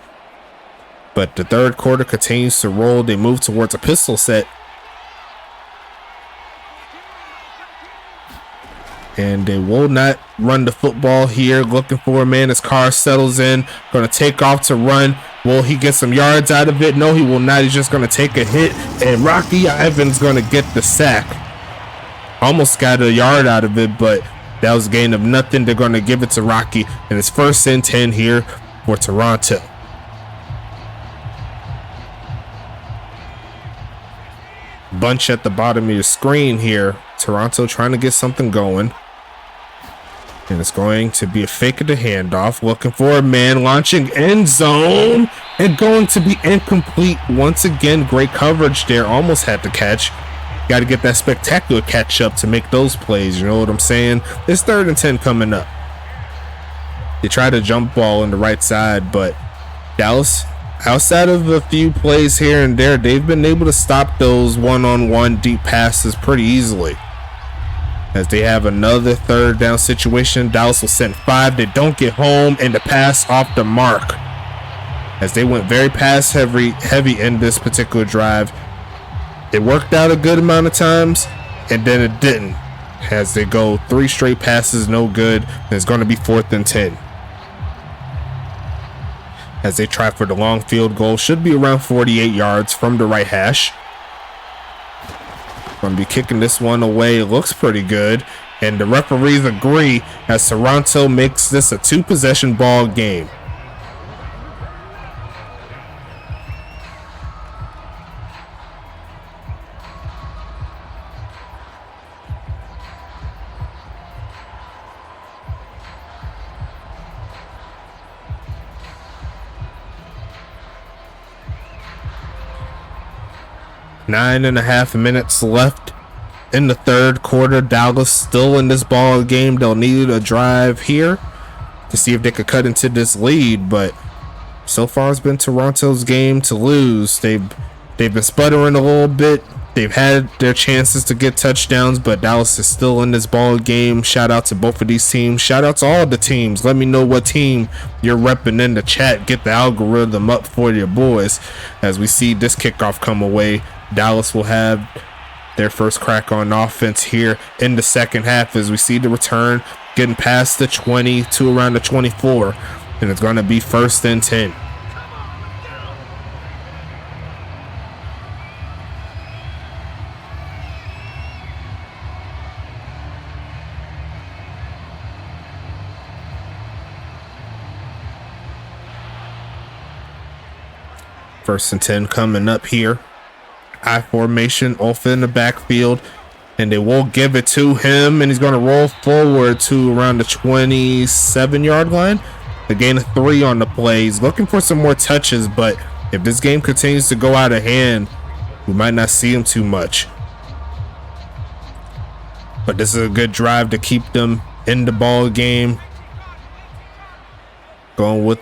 But the 3rd quarter continues to roll. They move towards a pistol set. And they will not run the football here. Looking for a man as Carr settles in. Going to take off to run. Will he get some yards out of it? No, he will not. He's just going to take a hit. And Rocky Evans going to get the sack. Almost got a yard out of it, but that was a gain of nothing. They're going to give it to Rocky. And it's 1st and 10 here for Toronto. Bunch at the bottom of your screen here. Toronto trying to get something going. And it's going to be a fake of the handoff. Looking for a man, launching end zone. And going to be incomplete once again. Great coverage there. Almost had to catch. Got to get that spectacular catch up to make those plays. You know what I'm saying? It's 3rd and 10 coming up. They tried a jump ball on the right side, but Dallas, outside of a few plays here and there, they've been able to stop those one-on-one deep passes pretty easily. as they have another third down situation. Dallas will send 5. They don't get home, and the pass off the mark, as they went very pass heavy in this particular drive. It worked out a good amount of times, and then it didn't, as they go 3 straight passes, no good, and it's going to be 4th and 10. As they try for the long field goal, should be around 48 yards from the right hash. Going to be kicking this one away. It looks pretty good, and the referees agree as Toronto makes this a 2-possession ball game. Nine and a half minutes left in the third quarter. Dallas still in this ball game. They'll need a drive here to see if they could cut into this lead, but so far it's been Toronto's game to lose. They've been sputtering a little bit. They've had their chances to get touchdowns, but Dallas is still in this ball game. Shout out to both of these teams. Shout out to all the teams. Let me know what team you're repping in the chat. Get the algorithm up for your boys. As we see this kickoff come away, Dallas will have their first crack on offense here in the second half, as we see the return getting past the 20 to around the 24, and it's going to be 1st and 10. First and 10 coming up here. I formation off in the backfield, and they will give it to him, and he's going to roll forward to around the 27-yard line. A gain of 3 on the play. He's looking for some more touches, but if this game continues to go out of hand, we might not see him too much. But this is a good drive to keep them in the ball game. Going with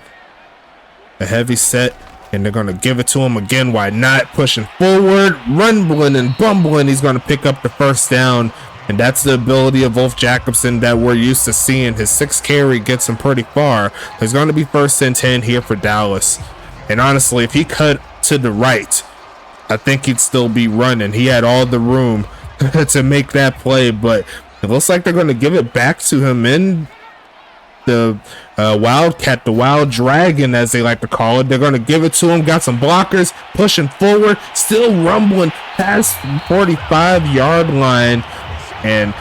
a heavy set, and they're going to give it to him again. Why not? Pushing forward, rumbling and bumbling. He's going to pick up the first down, and that's the ability of Wolf Jacobson that we're used to seeing. His 6 carry gets him pretty far. There's going to be 1st and 10 here for Dallas. And honestly, if he cut to the right, I think he'd still be running. He had all the room to make that play, but it looks like they're going to give it back to him in the Wildcat, the Wild Dragon, as they like to call it. They're going to give it to him. Got some blockers, pushing forward, still rumbling past 45-yard line, and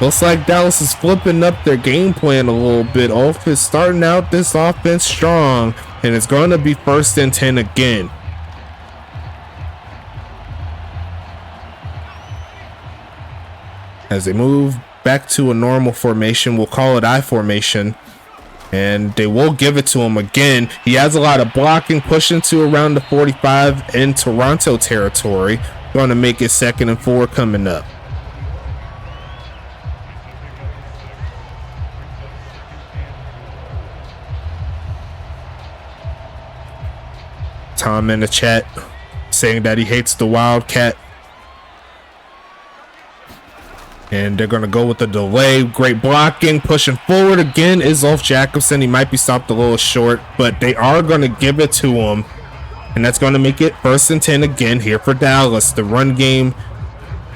looks like Dallas is flipping up their game plan a little bit. Wolf is starting out this offense strong, and it's going to be 1st and 10 again. As they move back to a normal formation, we'll call it I formation, and they will give it to him again. He has a lot of blocking, pushing to around the 45 in Toronto territory. Going to make it 2nd and 4 coming up. Tom in the chat saying that he hates the Wildcat. And they're going to go with the delay. Great blocking. Pushing forward again is Wolf Jacobson. He might be stopped a little short, but they are going to give it to him. And that's going to make it 1st and 10 again here for Dallas. The run game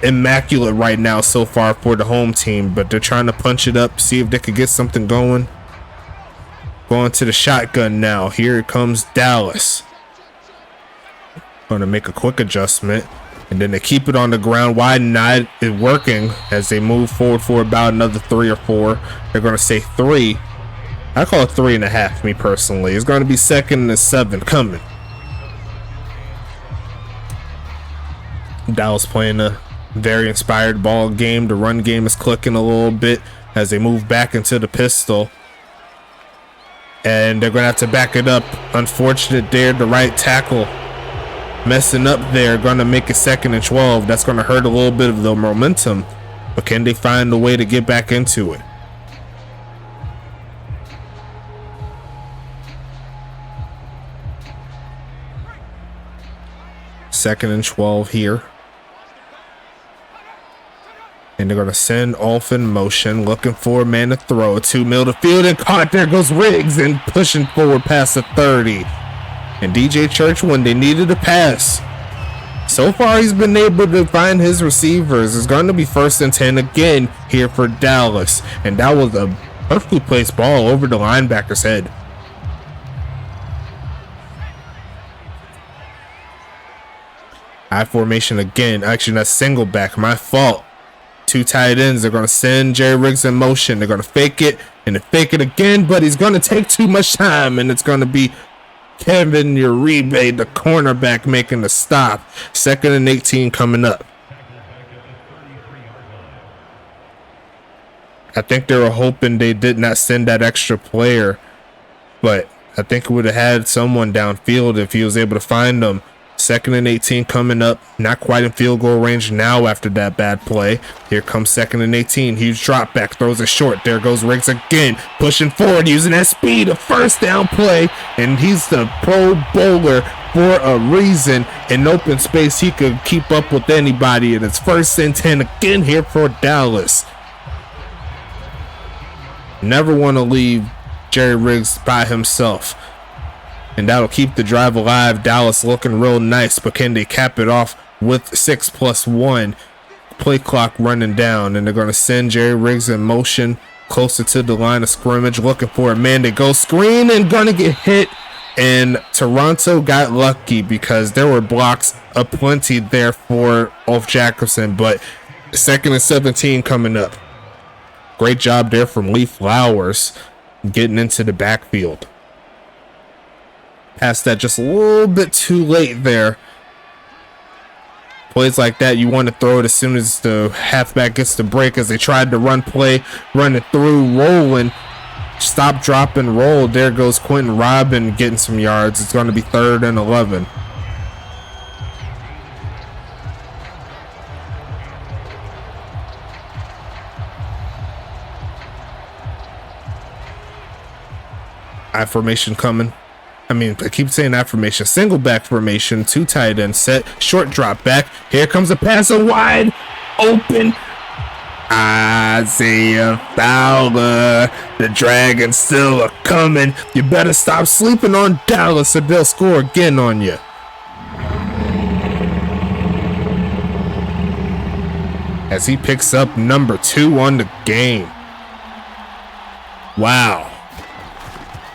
immaculate right now so far for the home team, but they're trying to punch it up, see if they could get something going. Going to the shotgun now. Here comes Dallas. Going to make a quick adjustment. And then they keep it on the ground. Why not? It working as they move forward for about another 3 or 4. They're going to say 3. I call it 3.5, me personally. It's going to be 2nd and 7 coming. Dallas playing a very inspired ball game. The run game is clicking a little bit as they move back into the pistol. And they're going to have to back it up. Unfortunate there, the right tackle messing up there. Going to make it 2nd and 12. That's going to hurt a little bit of the momentum, but can they find a way to get back into it? Second and 12 here. And they're going to send off in motion, looking for a man to throw it to. Middle of the field and caught. There goes Riggs and pushing forward past the 30. And DJ Church, when they needed a pass, so far he's been able to find his receivers. It's going to be 1st and 10 again here for Dallas. And that was a perfectly placed ball over the linebacker's head. I formation again. Actually, that's single back. My fault. 2 tight ends. They're going to send Jerry Riggs in motion. They're going to fake it and then fake it again, but he's going to take too much time, and it's going to be Kevin Uribe, the cornerback, making the stop. 2nd and 18 coming up. I think they were hoping they did not send that extra player, but I think it would have had someone downfield if he was able to find them. 2nd and 18 coming up. Not quite in field goal range now after that bad play. Here comes 2nd and 18. Huge drop back. Throws it short. There goes Riggs again. Pushing forward. Using that speed. A 1st down play. And he's the Pro Bowler for a reason. In open space, he could keep up with anybody. And it's 1st and 10 again here for Dallas. Never want to leave Jerry Riggs by himself. And that'll keep the drive alive. Dallas looking real nice, but can they cap it off with 6+1? Play clock running down, and they're going to send Jerry Riggs in motion closer to the line of scrimmage, looking for a man to go screen and going to get hit. And Toronto got lucky because there were blocks aplenty there for Ulf Jacobson, but 2nd and 17 coming up. Great job there from Lee Flowers getting into the backfield. Passed that just a little bit too late there. Plays like that, you want to throw it as soon as the halfback gets the break, as they tried to run play, run it through, rolling. Stop, drop, and roll. There goes Quentin Robin getting some yards. It's going to be 3rd and 11. I formation coming. I keep saying affirmation. Single back formation, 2 tight end set, short drop back. Here comes a pass, a wide open Isaiah Fowler. The Dragons still are coming. You better stop sleeping on Dallas or they'll score again on you. As he picks up number 2 on the game. Wow.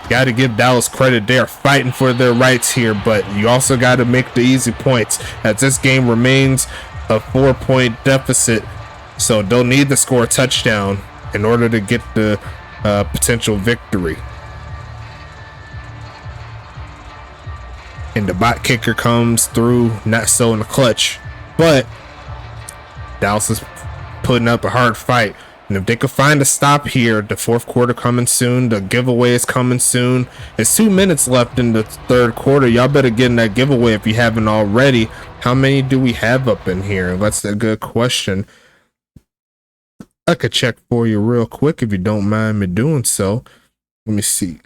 Got to give Dallas credit. They are fighting for their rights here, but you also got to make the easy points as this game remains a 4-point deficit. So they'll need to score a touchdown in order to get the potential victory. And the bot kicker comes through, not so in the clutch, but Dallas is putting up a hard fight. And if they could find a stop here, the 4th quarter coming soon, the giveaway is coming soon. There's 2 minutes left in the 3rd quarter. Y'all better get in that giveaway if you haven't already. How many do we have up in here? That's a good question. I could check for you real quick if you don't mind me doing so. Let me see.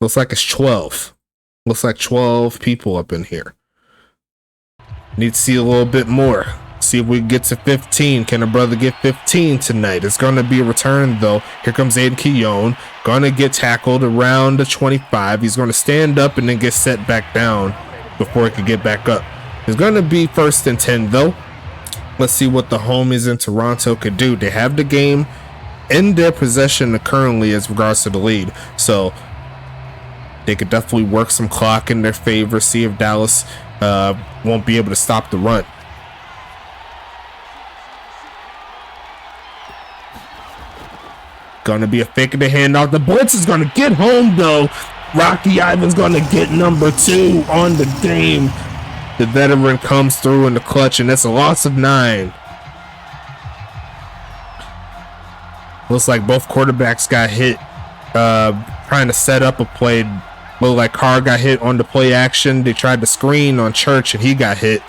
Looks like it's 12. Looks like 12 people up in here. Need to see a little bit more. See if we can get to 15. Can a brother get 15 tonight? It's going to be a return, though. Here comes Aiden Keown. Going to get tackled around the 25. He's going to stand up and then get set back down before he can get back up. It's going to be 1st and 10, though. Let's see what the homies in Toronto could do. They have the game in their possession currently as regards to the lead. So they could definitely work some clock in their favor. See if Dallas won't be able to stop the run. Gonna be a fake of the handoff. The blitz is gonna get home though. Rocky Ivan's gonna get number 2 on the game. The veteran comes through in the clutch, and that's a loss of 9. Looks like both quarterbacks got hit trying to set up a play. Looked like Carr got hit on the play action. They tried to screen on Church, and he got hit.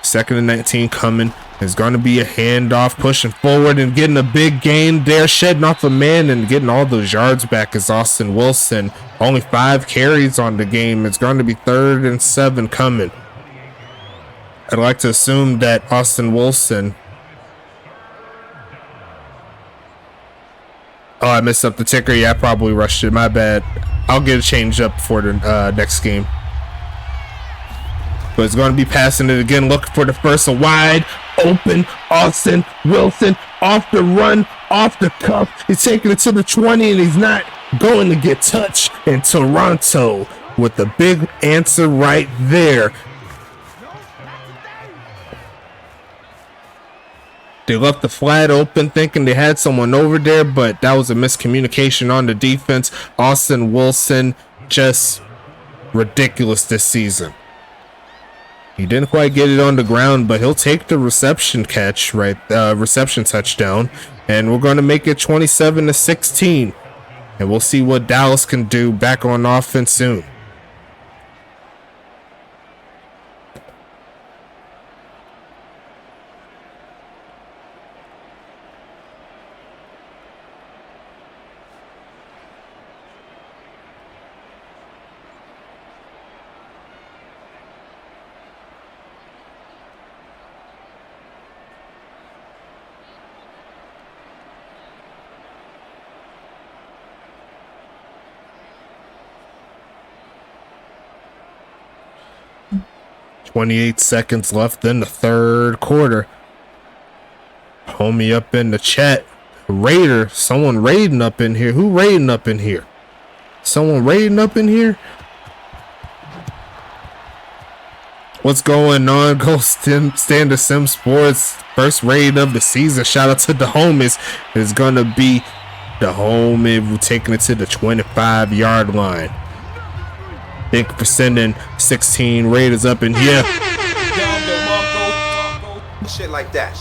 2nd and 19 coming. It's going to be a handoff, pushing forward and getting a big gain there, shedding off a man and getting all those yards back is Austin Wilson. Only 5 carries on the game. It's going to be 3rd and 7 coming. I'd like to assume that Austin Wilson... Oh, I messed up the ticker. Yeah, I probably rushed it. My bad. I'll get a change up for the next game. But it's going to be passing it again, looking for the first, a wide open Austin Wilson off the run, off the cuff. He's taking it to the 20 and he's not going to get touched. And Toronto with the big answer right there. They left the flat open thinking they had someone over there, but that was a miscommunication on the defense. Austin Wilson just ridiculous this season. He didn't quite get it on the ground, but he'll take the reception catch, right? Reception touchdown. And we're going to make it 27-16. And we'll see what Dallas can do back on offense soon. .28 seconds left in the 3rd quarter. Homie up in the chat. Raider. Someone raiding up in here. Who raiding up in here? Someone raiding up in here? What's going on? Go Standard Sim Sports. First raid of the season. Shout out to the homies. It's going to be the homie taking it to the 25-yard line. Thank you for sending 16 Raiders up in here. Shit like that.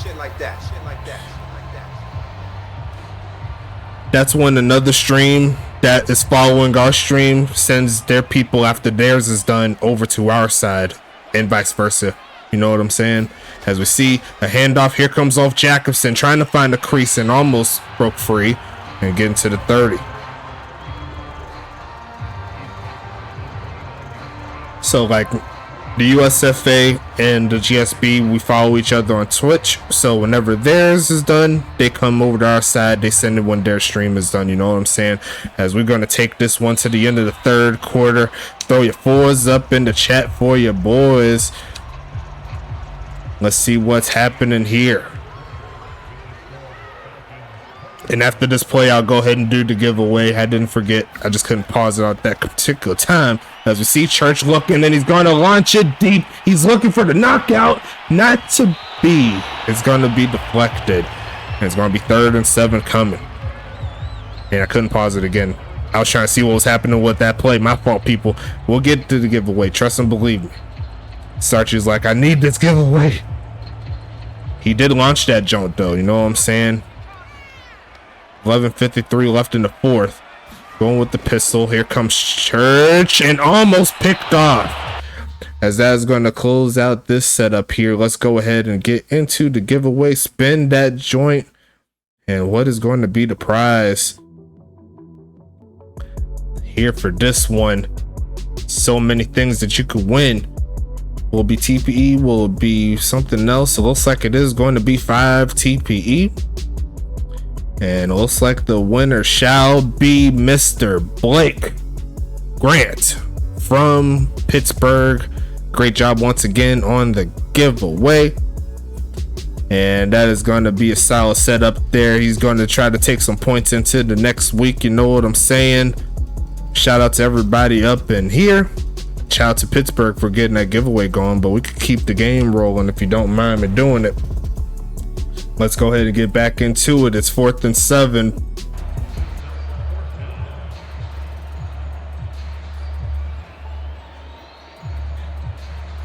That's when another stream that is following our stream sends their people after theirs is done over to our side and vice versa. You know what I'm saying? As we see a handoff, here comes off Jacobson trying to find a crease and almost broke free and getting to the 30. So like the USFA and the GSB, we follow each other on Twitch. So whenever theirs is done, they come over to our side. They send it when their stream is done. You know what I'm saying? As we're going to take this one to the end of the 3rd quarter. Throw your 4s up in the chat for your boys. Let's see what's happening here. And after this play, I'll go ahead and do the giveaway. I didn't forget. I just couldn't pause it at that particular time. As we see Church looking, and he's going to launch it deep. He's looking for the knockout. Not to be. It's going to be deflected. And it's going to be 3rd and 7 coming. And I couldn't pause it again. I was trying to see what was happening with that play. My fault, people. We'll get to the giveaway. Trust and believe me. Sarchi's like, I need this giveaway. He did launch that jump, though. You know what I'm saying? 11:53 left in the 4th. Going with the pistol. Here comes Church and almost picked off. As that is going to close out this setup here, let's go ahead and get into the giveaway. Spin that joint. And what is going to be the prize here for this one? So many things that you could win. Will it be TPE? Will it be something else? It looks like it is going to be 5 TPE. And it looks like the winner shall be Mr. Blake Grant from Pittsburgh. Great job once again on the giveaway. And that is going to be a solid setup there. He's going to try to take some points into the next week. You know what I'm saying? Shout out to everybody up in here. Shout out to Pittsburgh for getting that giveaway going. But we could keep the game rolling if you don't mind me doing it. Let's go ahead and get back into it. It's 4th and 7.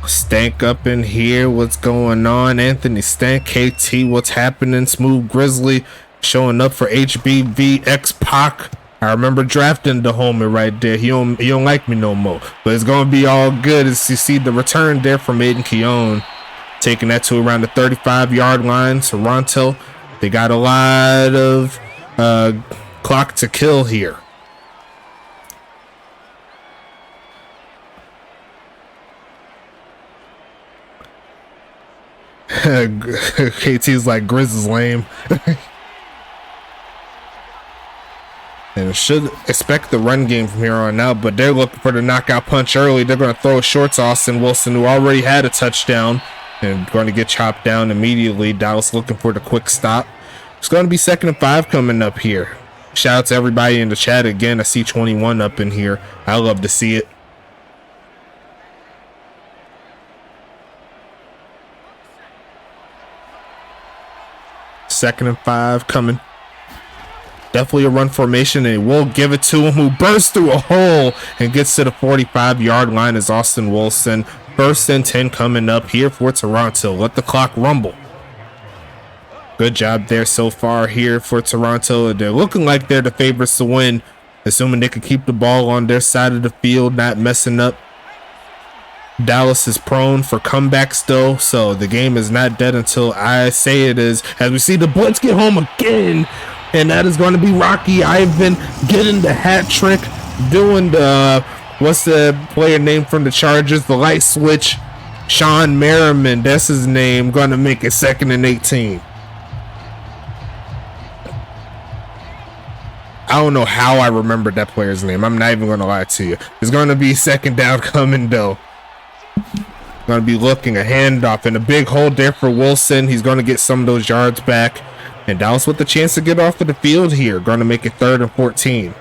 Stank up in here. What's going on? Anthony Stank, KT, what's happening? Smooth Grizzly showing up for HBV X Pac. I remember drafting the homie right there. He don't like me no more. But it's gonna be all good as you see the return there from Aiden Keown. taking that to around the 35-yard line. Toronto, they got a lot of clock to kill here. KT's like, Grizz is lame. And should expect the run game from here on out, but they're looking for the knockout punch early. They're going to throw short to Austin Wilson, who already had a touchdown, and going to get chopped down immediately. Dallas looking for the quick stop. It's going to be 2nd and 5 coming up here. Shout out to everybody in the chat again. I see 21 up in here. I love to see it. Second and 5 coming. Definitely a run formation, and we'll give it to him, who bursts through a hole and gets to the 45-yard line as Austin Wilson. 1st and 10 coming up here for Toronto. Let the clock rumble. Good job there so far here for Toronto. They're looking like they're the favorites to win, assuming they can keep the ball on their side of the field, not messing up. Dallas is prone for comebacks though, so the game is not dead until I say it is, as we see the blitz get home again. And that is going to be Rocky Ivan getting the hat trick, doing the, what's the player name from the Chargers? The light switch. Sean Merriman, that's his name. Going to make it 2nd and 18. I don't know how I remembered that player's name. I'm not even going to lie to you. It's going to be 2nd down coming though. Going to be looking a handoff and a big hold there for Wilson. He's going to get some of those yards back. And Dallas with the chance to get off of the field here. Going to make it 3rd and 14.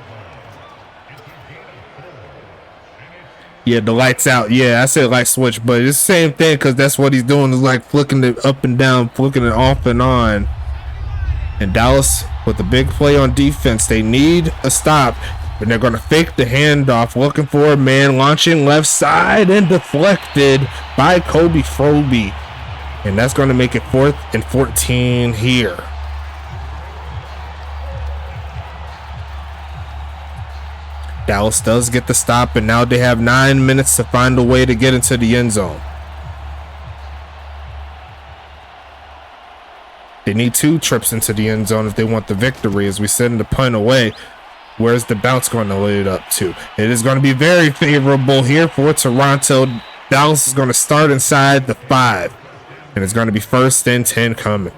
Yeah, the lights out. Yeah, I said light switch, but it's the same thing because that's what he's doing, is like flicking it up and down, flicking it off and on. And Dallas with a big play on defense. They need a stop. And they're going to fake the handoff, looking for a man, launching left side and deflected by Kobe Froby. And that's going to make it 4th and 14 here. Dallas does get the stop, and now they have 9 minutes to find a way to get into the end zone. They need 2 trips into the end zone if they want the victory, as we send the punt away. Where's the bounce going to lead up to? It is going to be very favorable here for Toronto. Dallas is going to start inside the 5, and it's going to be 1st and 10 coming.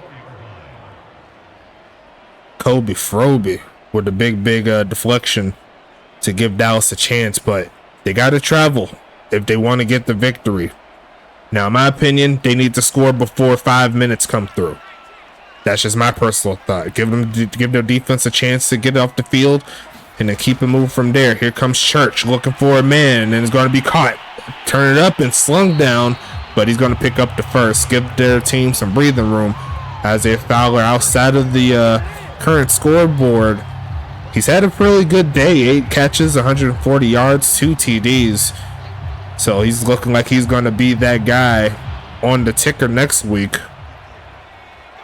Kobe Froby with a big deflection to give Dallas a chance, but they got to travel if they want to get the victory. Now, in my opinion, they need to score before 5 minutes come through. That's just my personal thought. Give their defense a chance to get off the field and then keep it moving from there. Here comes Church looking for a man, and it's going to be caught. Turn it up and slung down, but he's going to pick up the first. Give their team some breathing room. Isaiah Fowler outside of the current scoreboard. He's had a really good day. 8 catches, 140 yards, 2 TDs. So he's looking like he's going to be that guy on the ticker next week.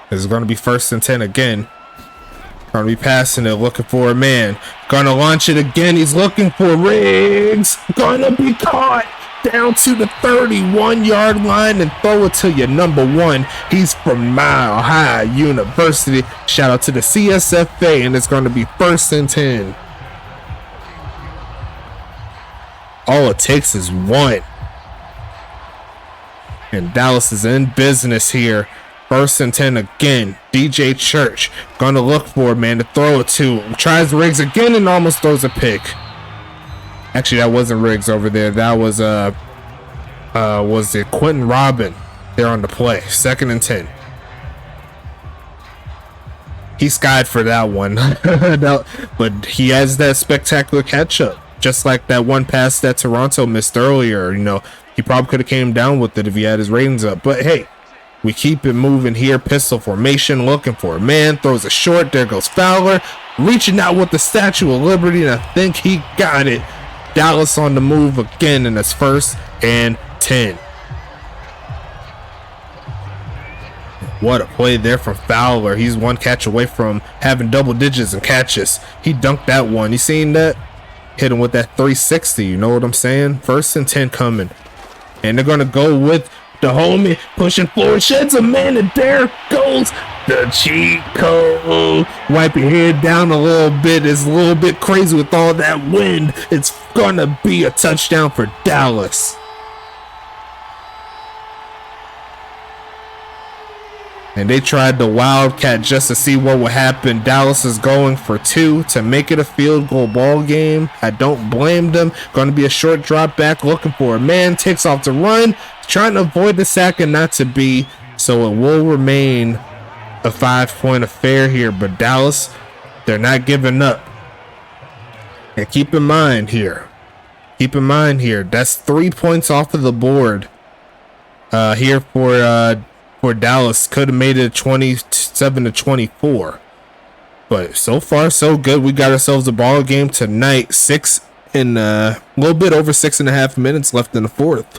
It's going to be 1st and 10 again. Going to be passing it, looking for a man. Going to launch it again. He's looking for Riggs. Going to be caught down to the 31-yard line and throw it to your number 1. He's from Mile High University. Shout out to the CSFA, and it's going to be 1st and 10. All it takes is 1. And Dallas is in business here. 1st and 10 again. DJ Church gonna look for a man to throw it to. Tries Riggs again and almost throws a pick. Actually, that wasn't Riggs over there. That was it Quentin Robin there on the play. 2nd and 10. He skied for that one. But he has that spectacular catch up. Just like that one pass that Toronto missed earlier. You know, he probably could have came down with it if he had his ratings up. But hey, we keep it moving here. Pistol formation, looking for a man. Throws a short. There goes Fowler. Reaching out with the Statue of Liberty, and I think he got it. Dallas on the move again, and it's 1st and 10. What a play there from Fowler. He's 1 catch away from having double digits in catches. He dunked that one. You seen that? Hit him with that 360. You know what I'm saying? 1st and 10 coming. And they're going to go with The homie pushing forward, sheds a man, and there goes the cheat code. Wipe your head down a little bit. It's a little bit crazy with all that wind. It's gonna be a touchdown for Dallas. And they tried the Wildcat just to see what would happen. Dallas is going for 2 to make it a field goal ball game. I don't blame them. Going to be a short drop back, looking for a man. Takes off to run, trying to avoid the sack and not to be. So it will remain a 5-point affair here. But Dallas, they're not giving up. And keep in mind here, that's 3 points off of the board here for Dallas. Could have made it 27-24, but so far so good. We got ourselves a ball game tonight. 6 and a little bit over 6.5 minutes left in the fourth.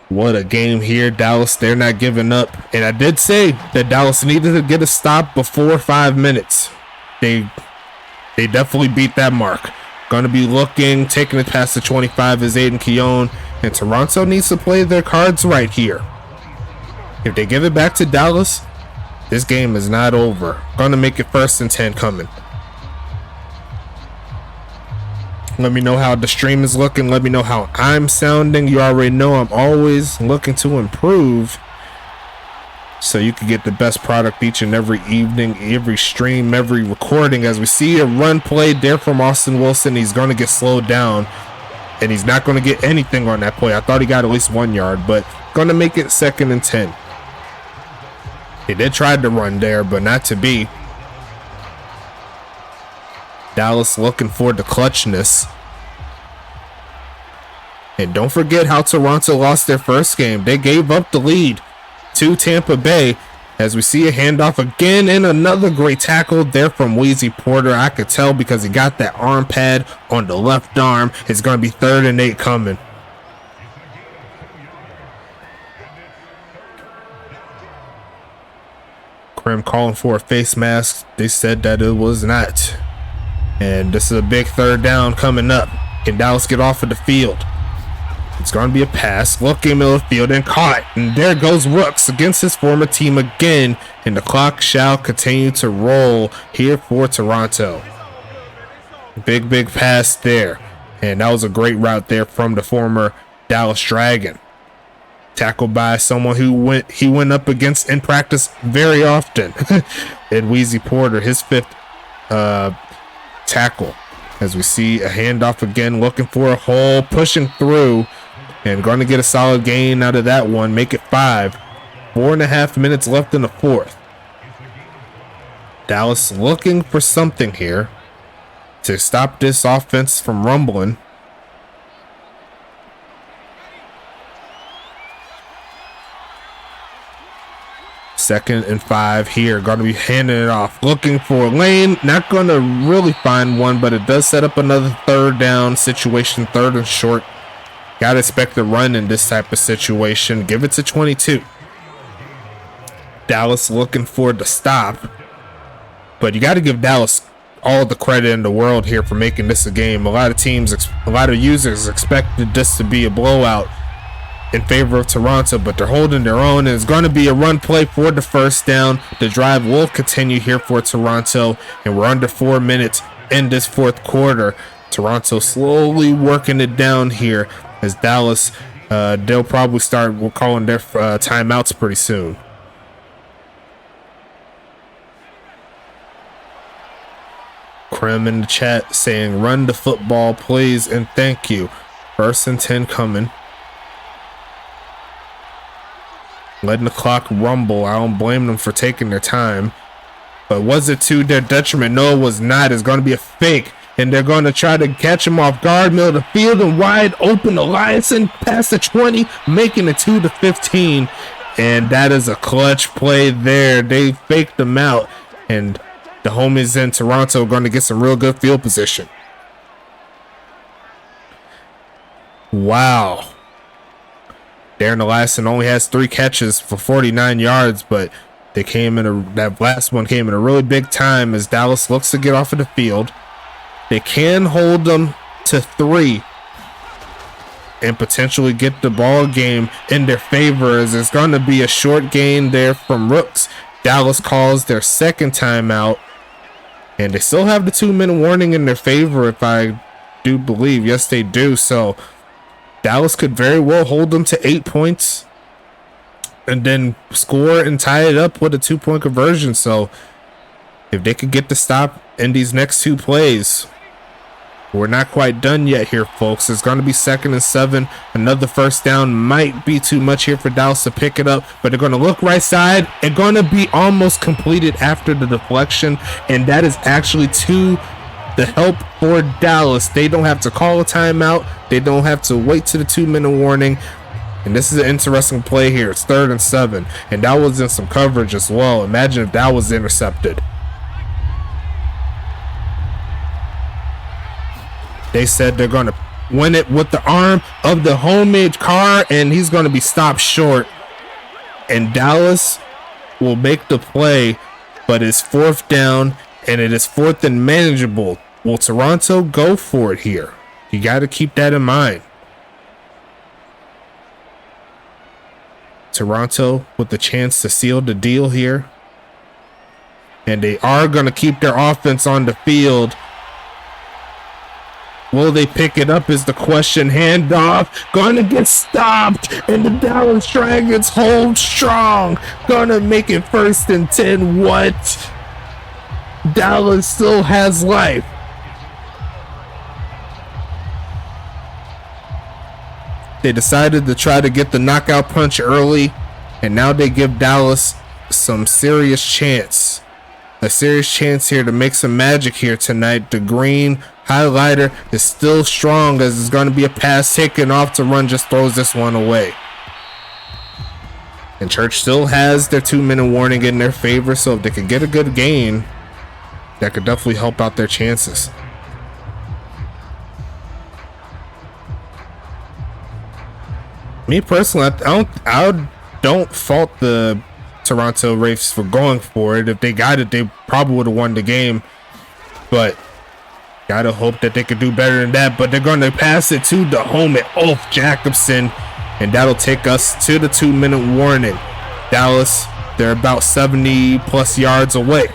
What a game here. Dallas, they're not giving up, and I did say that Dallas needed to get a stop before 5 minutes. They definitely beat that mark. Going to be looking, taking it past the 25 is Aiden Keown, and Toronto needs to play their cards right here. If they give it back to Dallas, this game is not over. Going to make it 1st and 10 coming. Let me know how the stream is looking. Let me know how I'm sounding. You already know I'm always looking to improve, so you can get the best product each and every evening, every stream, every recording. As we see a run play there from Austin Wilson, he's going to get slowed down, and he's not going to get anything on that play. I thought he got at least 1 yard, but going to make it 2nd and 10. He did try to run there, but not to be. Dallas looking for the clutchness. And don't forget how Toronto lost their first game. They gave up the lead to Tampa Bay, as we see a handoff again, and another great tackle there from Wheezy Porter. I could tell because he got that arm pad on the left arm. It's going to be 3rd and 8 coming. Krim calling for a face mask. They said that it was not. And this is a big 3rd down coming up. Can Dallas get off of the field? It's going to be a pass, looking middle of the field, and caught. And there goes Rooks against his former team again. And the clock shall continue to roll here for Toronto. Big pass there. And that was a great route there from the former Dallas Dragon. Tackled by someone who went up against in practice very often. And Wheezy Porter, his 5th tackle. As we see a handoff again, looking for a hole, pushing through, and going to get a solid gain out of that one. Make it 5. 4.5 minutes left in the fourth. Dallas looking for something here to stop this offense from rumbling. Second and 5 here. Going to be handing it off. Looking for a lane. Not going to really find one, but it does set up another 3rd down situation. 3rd and short. Got to expect a run in this type of situation. Give it to 22. Dallas looking for the stop. But you got to give Dallas all the credit in the world here for making this a game. A lot of teams, a lot of users expected this to be a blowout in favor of Toronto, but they're holding their own, and it's going to be a run play for the 1st down. The drive will continue here for Toronto, and we're under 4 minutes in this 4th quarter. Toronto slowly working it down here, as Dallas, they'll probably start calling their timeouts pretty soon. Krim in the chat saying, run the football, please, and thank you. 1st and 10 coming. Letting the clock rumble. I don't blame them for taking their time. But was it to their detriment? No, it was not. It's going to be a fake. And they're going to try to catch him off guard. Middle of the field and wide open. Eliason past the 20, making it 2 to 15. And that is a clutch play there. They faked them out. And the homies in Toronto are going to get some real good field position. Wow. Darren Eliason only has 3 catches for 49 yards, but that last one came in a really big time as Dallas looks to get off of the field. They can hold them to 3 and potentially get the ball game in their favor, as it's going to be a short gain there from Rooks. Dallas calls their second timeout, and they still have the 2-minute warning in their favor, if I do believe. Yes, they do. So Dallas could very well hold them to 8 points and then score and tie it up with a 2-point conversion. So if they could get the stop in these next 2 plays, we're not quite done yet here, folks. It's going to be 2nd and 7. Another first down might be too much here for Dallas to pick it up, but they're going to look right side and going to be almost completed after the deflection, and that is actually to the help for Dallas. They don't have to call a timeout. They don't have to wait to the 2-minute warning. And this is an interesting play here. It's 3rd and 7, and that was in some coverage as well. Imagine if that was intercepted. They said they're going to win it with the arm of the homemade car, and he's going to be stopped short. And Dallas will make the play, but it's 4th down, and it is 4th and manageable. Will Toronto go for it here? You got to keep that in mind. Toronto with the chance to seal the deal here. And they are going to keep their offense on the field. Will they pick it up is the question. Handoff. Going to get stopped. And the Dallas Dragons hold strong. Going to make it 1st and 10. What? Dallas still has life. They decided to try to get the knockout punch early, and now they give Dallas some serious chance. A serious chance here to make some magic here tonight. The green highlighter is still strong, as it's going to be a pass taken off to run, just throws this one away. And Church still has their 2-minute warning in their favor, so if they could get a good gain, that could definitely help out their chances. Me personally, I don't fault the Toronto Wraiths for going for it. If they got it, they probably would have won the game. But gotta hope that they could do better than that. But they're going to pass it to the home at Ulf Jacobson, and that'll take us to the 2-minute warning. Dallas, they're about 70 plus yards away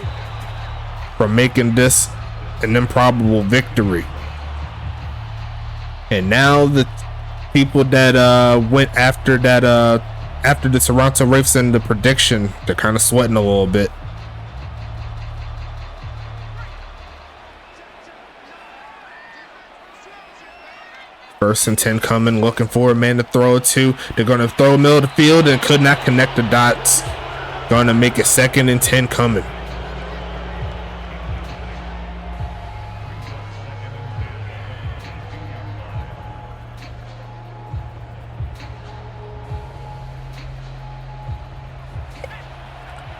from making this an improbable victory. And now the people that went after that after the Toronto Wraiths and the prediction, they're kind of sweating a little bit. First and 10 coming, looking for a man to throw it to. They're going to throw middle of the field and could not connect the dots. Going to make it 2nd and 10 coming.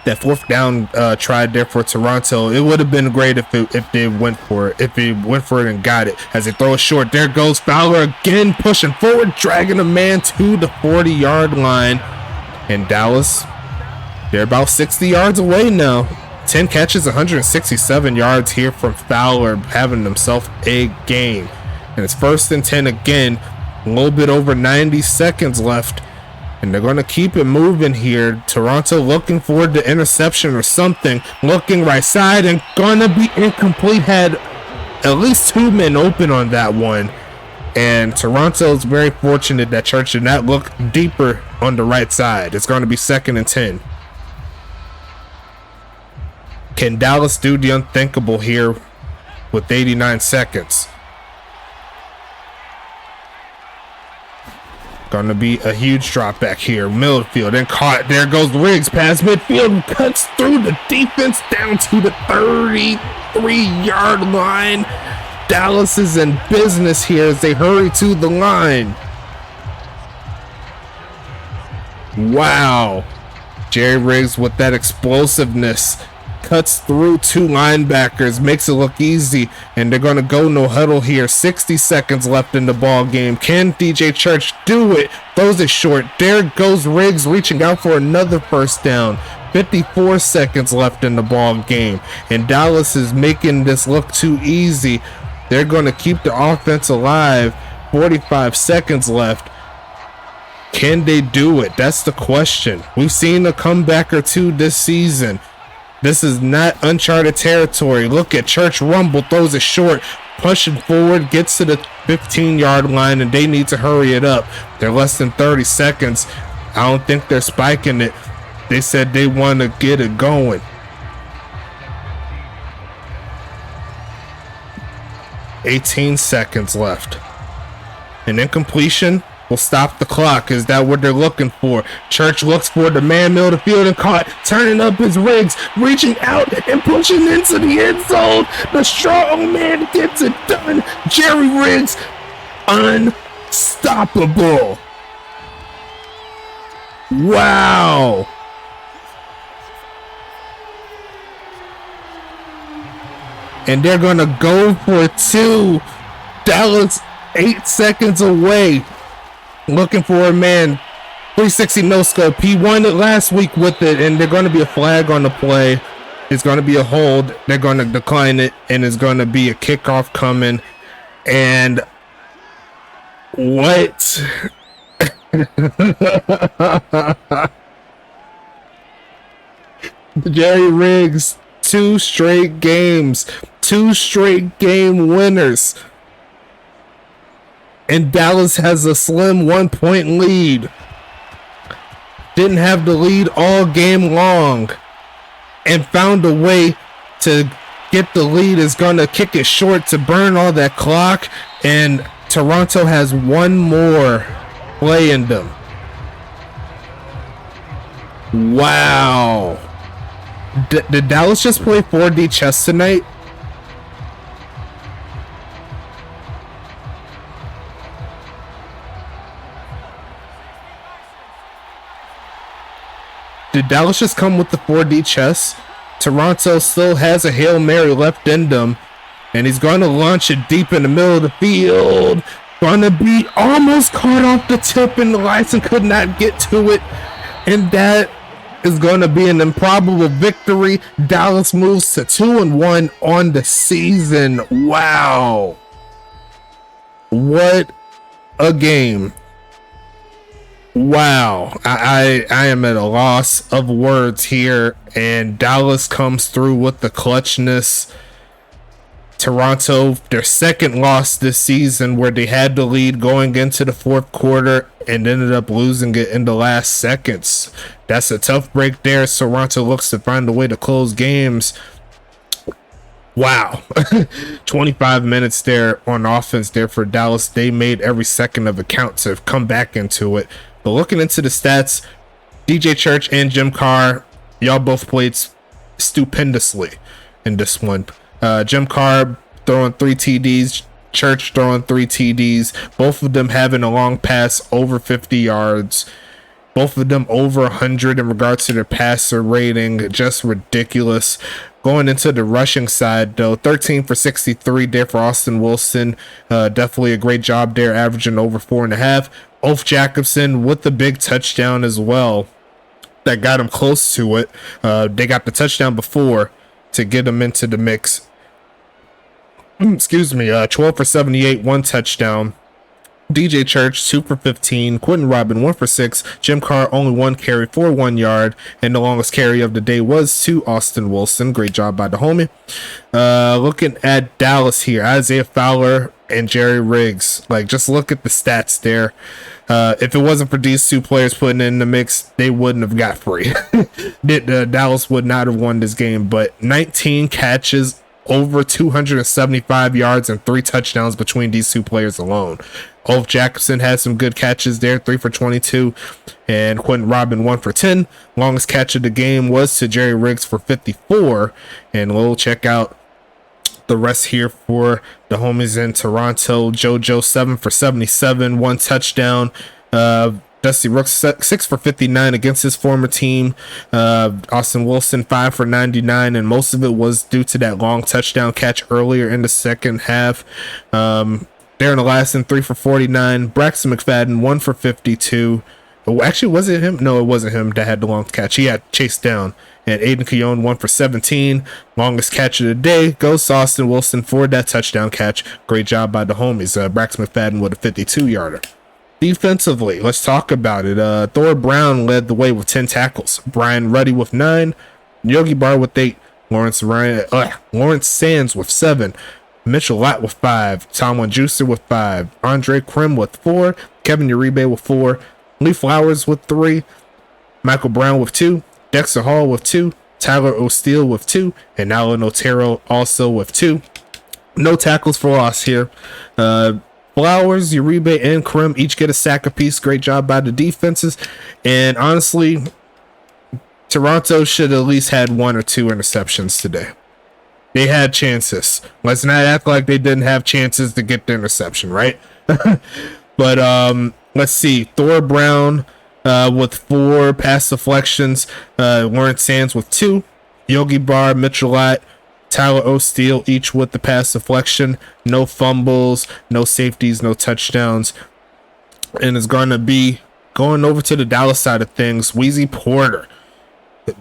That 4th down tried there for Toronto. It would have been great if they went for it. If they went for it and got it. As they throw it short, there goes Fowler again, pushing forward, dragging a man to the 40-yard line. And Dallas, they're about 60 yards away now. 10 catches, 167 yards here from Fowler, having himself a game. And it's 1st and 10 again. A little bit over 90 seconds left. And they're going to keep it moving here. Toronto looking for the interception or something. Looking right side and going to be incomplete. Had at least 2 men open on that one. And Toronto's very fortunate that Church did not look deeper on the right side. It's going to be 2nd and 10. Can Dallas do the unthinkable here with 89 seconds? Gonna be a huge drop back here. Midfield and caught. There goes Riggs past midfield. Cuts through the defense down to the 33-yard line. Dallas is in business here as they hurry to the line. Wow. Jerry Riggs with that explosiveness. Cuts through 2 linebackers, makes it look easy, and they're going to go no huddle here. 60 seconds left in the ball game. Can DJ Church do it? Throws it short. There goes Riggs reaching out for another first down. 54 seconds left in the ball game, and Dallas is making this look too easy. They're going to keep the offense alive. 45 seconds left. Can they do it? That's the question. We've seen a comeback or two this season. This is not uncharted territory. Look at Church Rumble, throws it short, pushing forward, gets to the 15-yard line, and they need to hurry it up. They're less than 30 seconds. I don't think they're spiking it. They said they want to get it going. 18 seconds left. An incompletion will stop the clock. Is that what they're looking for? Church looks for the man middle of the field and caught, turning up his Riggs, reaching out and pushing into the end zone. The strong man gets it done. Jerry Riggs, unstoppable. Wow. And they're going to go for two. Dallas 8 seconds away. Looking for a man. 360 no scope. He won it last week with it, and they're going to be a flag on the play. It's going to be a hold. They're going to decline it, and it's going to be a kickoff coming. And what? Jerry Riggs, 2 straight games, 2 straight game winners. And Dallas has a slim 1-point lead. Didn't have the lead all game long. And found a way to get the lead. Is going to kick it short to burn all that clock. And Toronto has one more play in them. Wow. Did Dallas just play 4D chess tonight? Did Dallas just come with the 4D chess? Toronto still has a Hail Mary left in them. And he's going to launch it deep in the middle of the field. Going to be almost caught off the tip, and the license could not get to it. And that is going to be an improbable victory. Dallas moves to 2-1 on the season. Wow. What a game. Wow. I am at a loss of words here, and Dallas comes through with the clutchness. Toronto, their second loss this season, where they had the lead going into the fourth quarter and ended up losing it in the last seconds. That's a tough break there. Toronto looks to find a way to close games. Wow. 25 minutes there on offense there for Dallas. They made every second of it count to come back into it. But looking into the stats, DJ Church and Jim Carr, y'all both played stupendously in this one. Jim Carr throwing 3 TDs, Church throwing 3 TDs, both of them having a long pass over 50 yards, both of them over 100 in regards to their passer rating. Just ridiculous. Going into the rushing side, though, 13 for 63 there for Austin Wilson. Definitely a great job there, averaging over 4.5. Ulf Jacobson with the big touchdown as well. That got him close to it. They got the touchdown before to get him into the mix. Excuse me. 12 for 78, 1 touchdown. DJ Church 2 for 15, Quentin Robin 1 for 6, Jim Carr only 1 carry for 1 yard, and the longest carry of the day was to Austin Wilson. Great job by the homie. Looking at Dallas here, Isaiah Fowler and Jerry Riggs. Like, just look at the stats there. If it wasn't for these two players putting in the mix, they wouldn't have got free. Dallas would not have won this game. But 19 catches, over 275 yards, and 3 touchdowns between these two players alone. Ulf Jacobson had some good catches there, 3 for 22, and Quentin Robin 1 for 10. Longest catch of the game was to Jerry Riggs for 54, and we'll check out the rest here for the homies in Toronto. JoJo 7 for 77, 1 touchdown. Dusty Rooks 6 for 59 against his former team. Austin Wilson 5 for 99, and most of it was due to that long touchdown catch earlier in the second half. Darren Elaston 3 for 49. Braxton McFadden 1 for 52. Oh, actually, was it him? No, it wasn't him that had the long catch. He had chased down. And Aiden Keown 1 for 17. Longest catch of the day goes to Austin Wilson for that touchdown catch. Great job by the homies. Brax McFadden with a 52-yarder. Defensively, let's talk about it. Thor Brown led the way with 10 tackles. Brian Ruddy with 9. Yogi Bar with 8. Lawrence Sands with 7. Mitchell Lott with 5. Tomlin Juicer with 5. Andre Krim with 4. Kevin Uribe with 4. Lee Flowers with 3. Michael Brown with 2. Dexter Hall with 2. Tyler O'Steele with 2. And Alan Otero also with 2. No tackles for loss here. Flowers, Uribe, and Krim each get a sack apiece. Great job by the defenses. And honestly, Toronto should at least had 1 or 2 interceptions today. They had chances. Let's not act like they didn't have chances to get the interception, right? But let's see. Thor Brown with 4 pass deflections. Lawrence Sands with 2. Yogi Bar, Mitchell Lott, Tyler O'Steele each with the pass deflection. No fumbles, no safeties, no touchdowns. And it's going to be going over to the Dallas side of things. Wheezy Porter.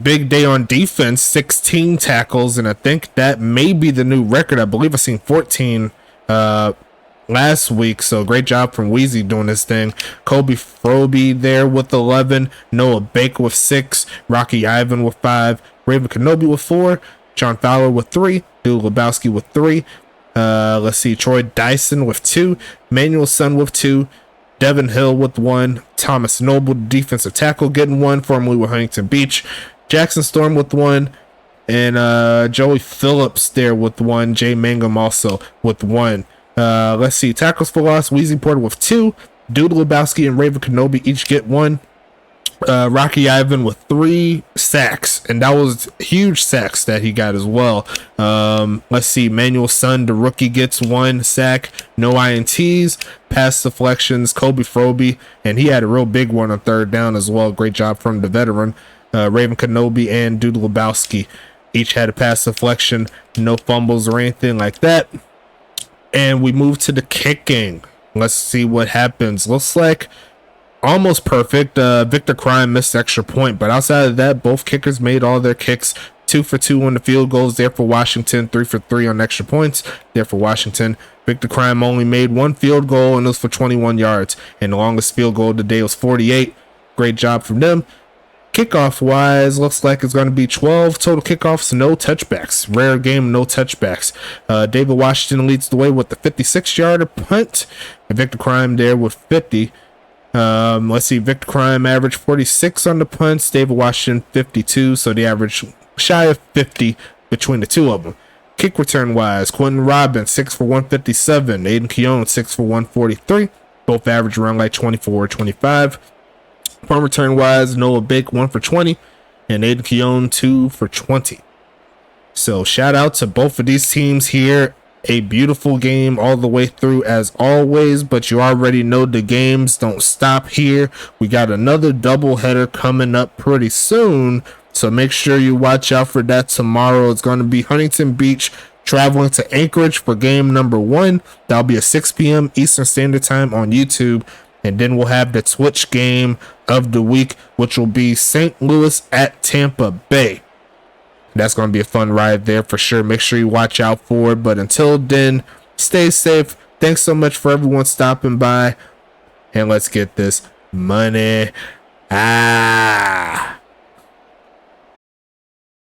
Big day on defense, 16 tackles, and I think that may be the new record. I believe I seen 14 last week, so great job from Wheezy doing this thing. Kobe Froby there with 11, Noah Baker with 6, Rocky Ivan with 5, Raven Kenobi with 4, John Fowler with 3, Dude Lebowski with 3, let's see, Troy Dyson with 2, Manuel Sun with 2, Devin Hill with 1, Thomas Noble, defensive tackle, getting 1, formerly with Huntington Beach, Jackson Storm with 1, and Joey Phillips there with 1, Jay Mangum also with 1. Let's see, tackles for loss, Wheezy Porter with 2, Dude Lebowski and Raven Kenobi each get 1. Rocky Ivan with 3 sacks, and that was huge sacks that he got as well. Let's see, Manuel Sun, the rookie, gets 1 sack, no INTs, pass deflections, Kobe Froby, and he had a real big one on 3rd down as well. Great job from the veteran. Raven Kenobi and Dude Lebowski each had a pass deflection, no fumbles or anything like that. And we move to the kicking. Let's see what happens. Looks like almost perfect. Victor Crime missed extra point, but outside of that, both kickers made all their kicks. 2 for 2 on the field goals there for Washington. 3 for 3 on extra points there for Washington. Victor Crime only made 1 field goal, and it was for 21 yards. And the longest field goal of the day was 48. Great job from them. Kickoff wise, looks like it's going to be 12 total kickoffs, no touchbacks. Rare game, no touchbacks. David Washington leads the way with the 56-yarder punt. And Victor Crime there with 50. Let's see, Victor Crime averaged 46 on the punts, David Washington 52, so they average shy of 50 between the two of them. Kick return wise, Quentin Robbins 6 for 157, Aiden Keown 6 for 143, both average around like 24 or 25. Punt return wise, Noah Bake 1 for 20, and Aiden Keown 2 for 20. So shout out to both of these teams here. A beautiful game all the way through as always, but you already know the games don't stop here. We got another doubleheader coming up pretty soon, so make sure you watch out for that tomorrow. It's going to be Huntington Beach traveling to Anchorage for game number 1. That'll be at 6 p.m. Eastern Standard Time on YouTube. And then we'll have the Twitch game of the week, which will be St. Louis at Tampa Bay. That's going to be a fun ride there for sure. Make sure you watch out for it. But until then, stay safe. Thanks so much for everyone stopping by. And let's get this money.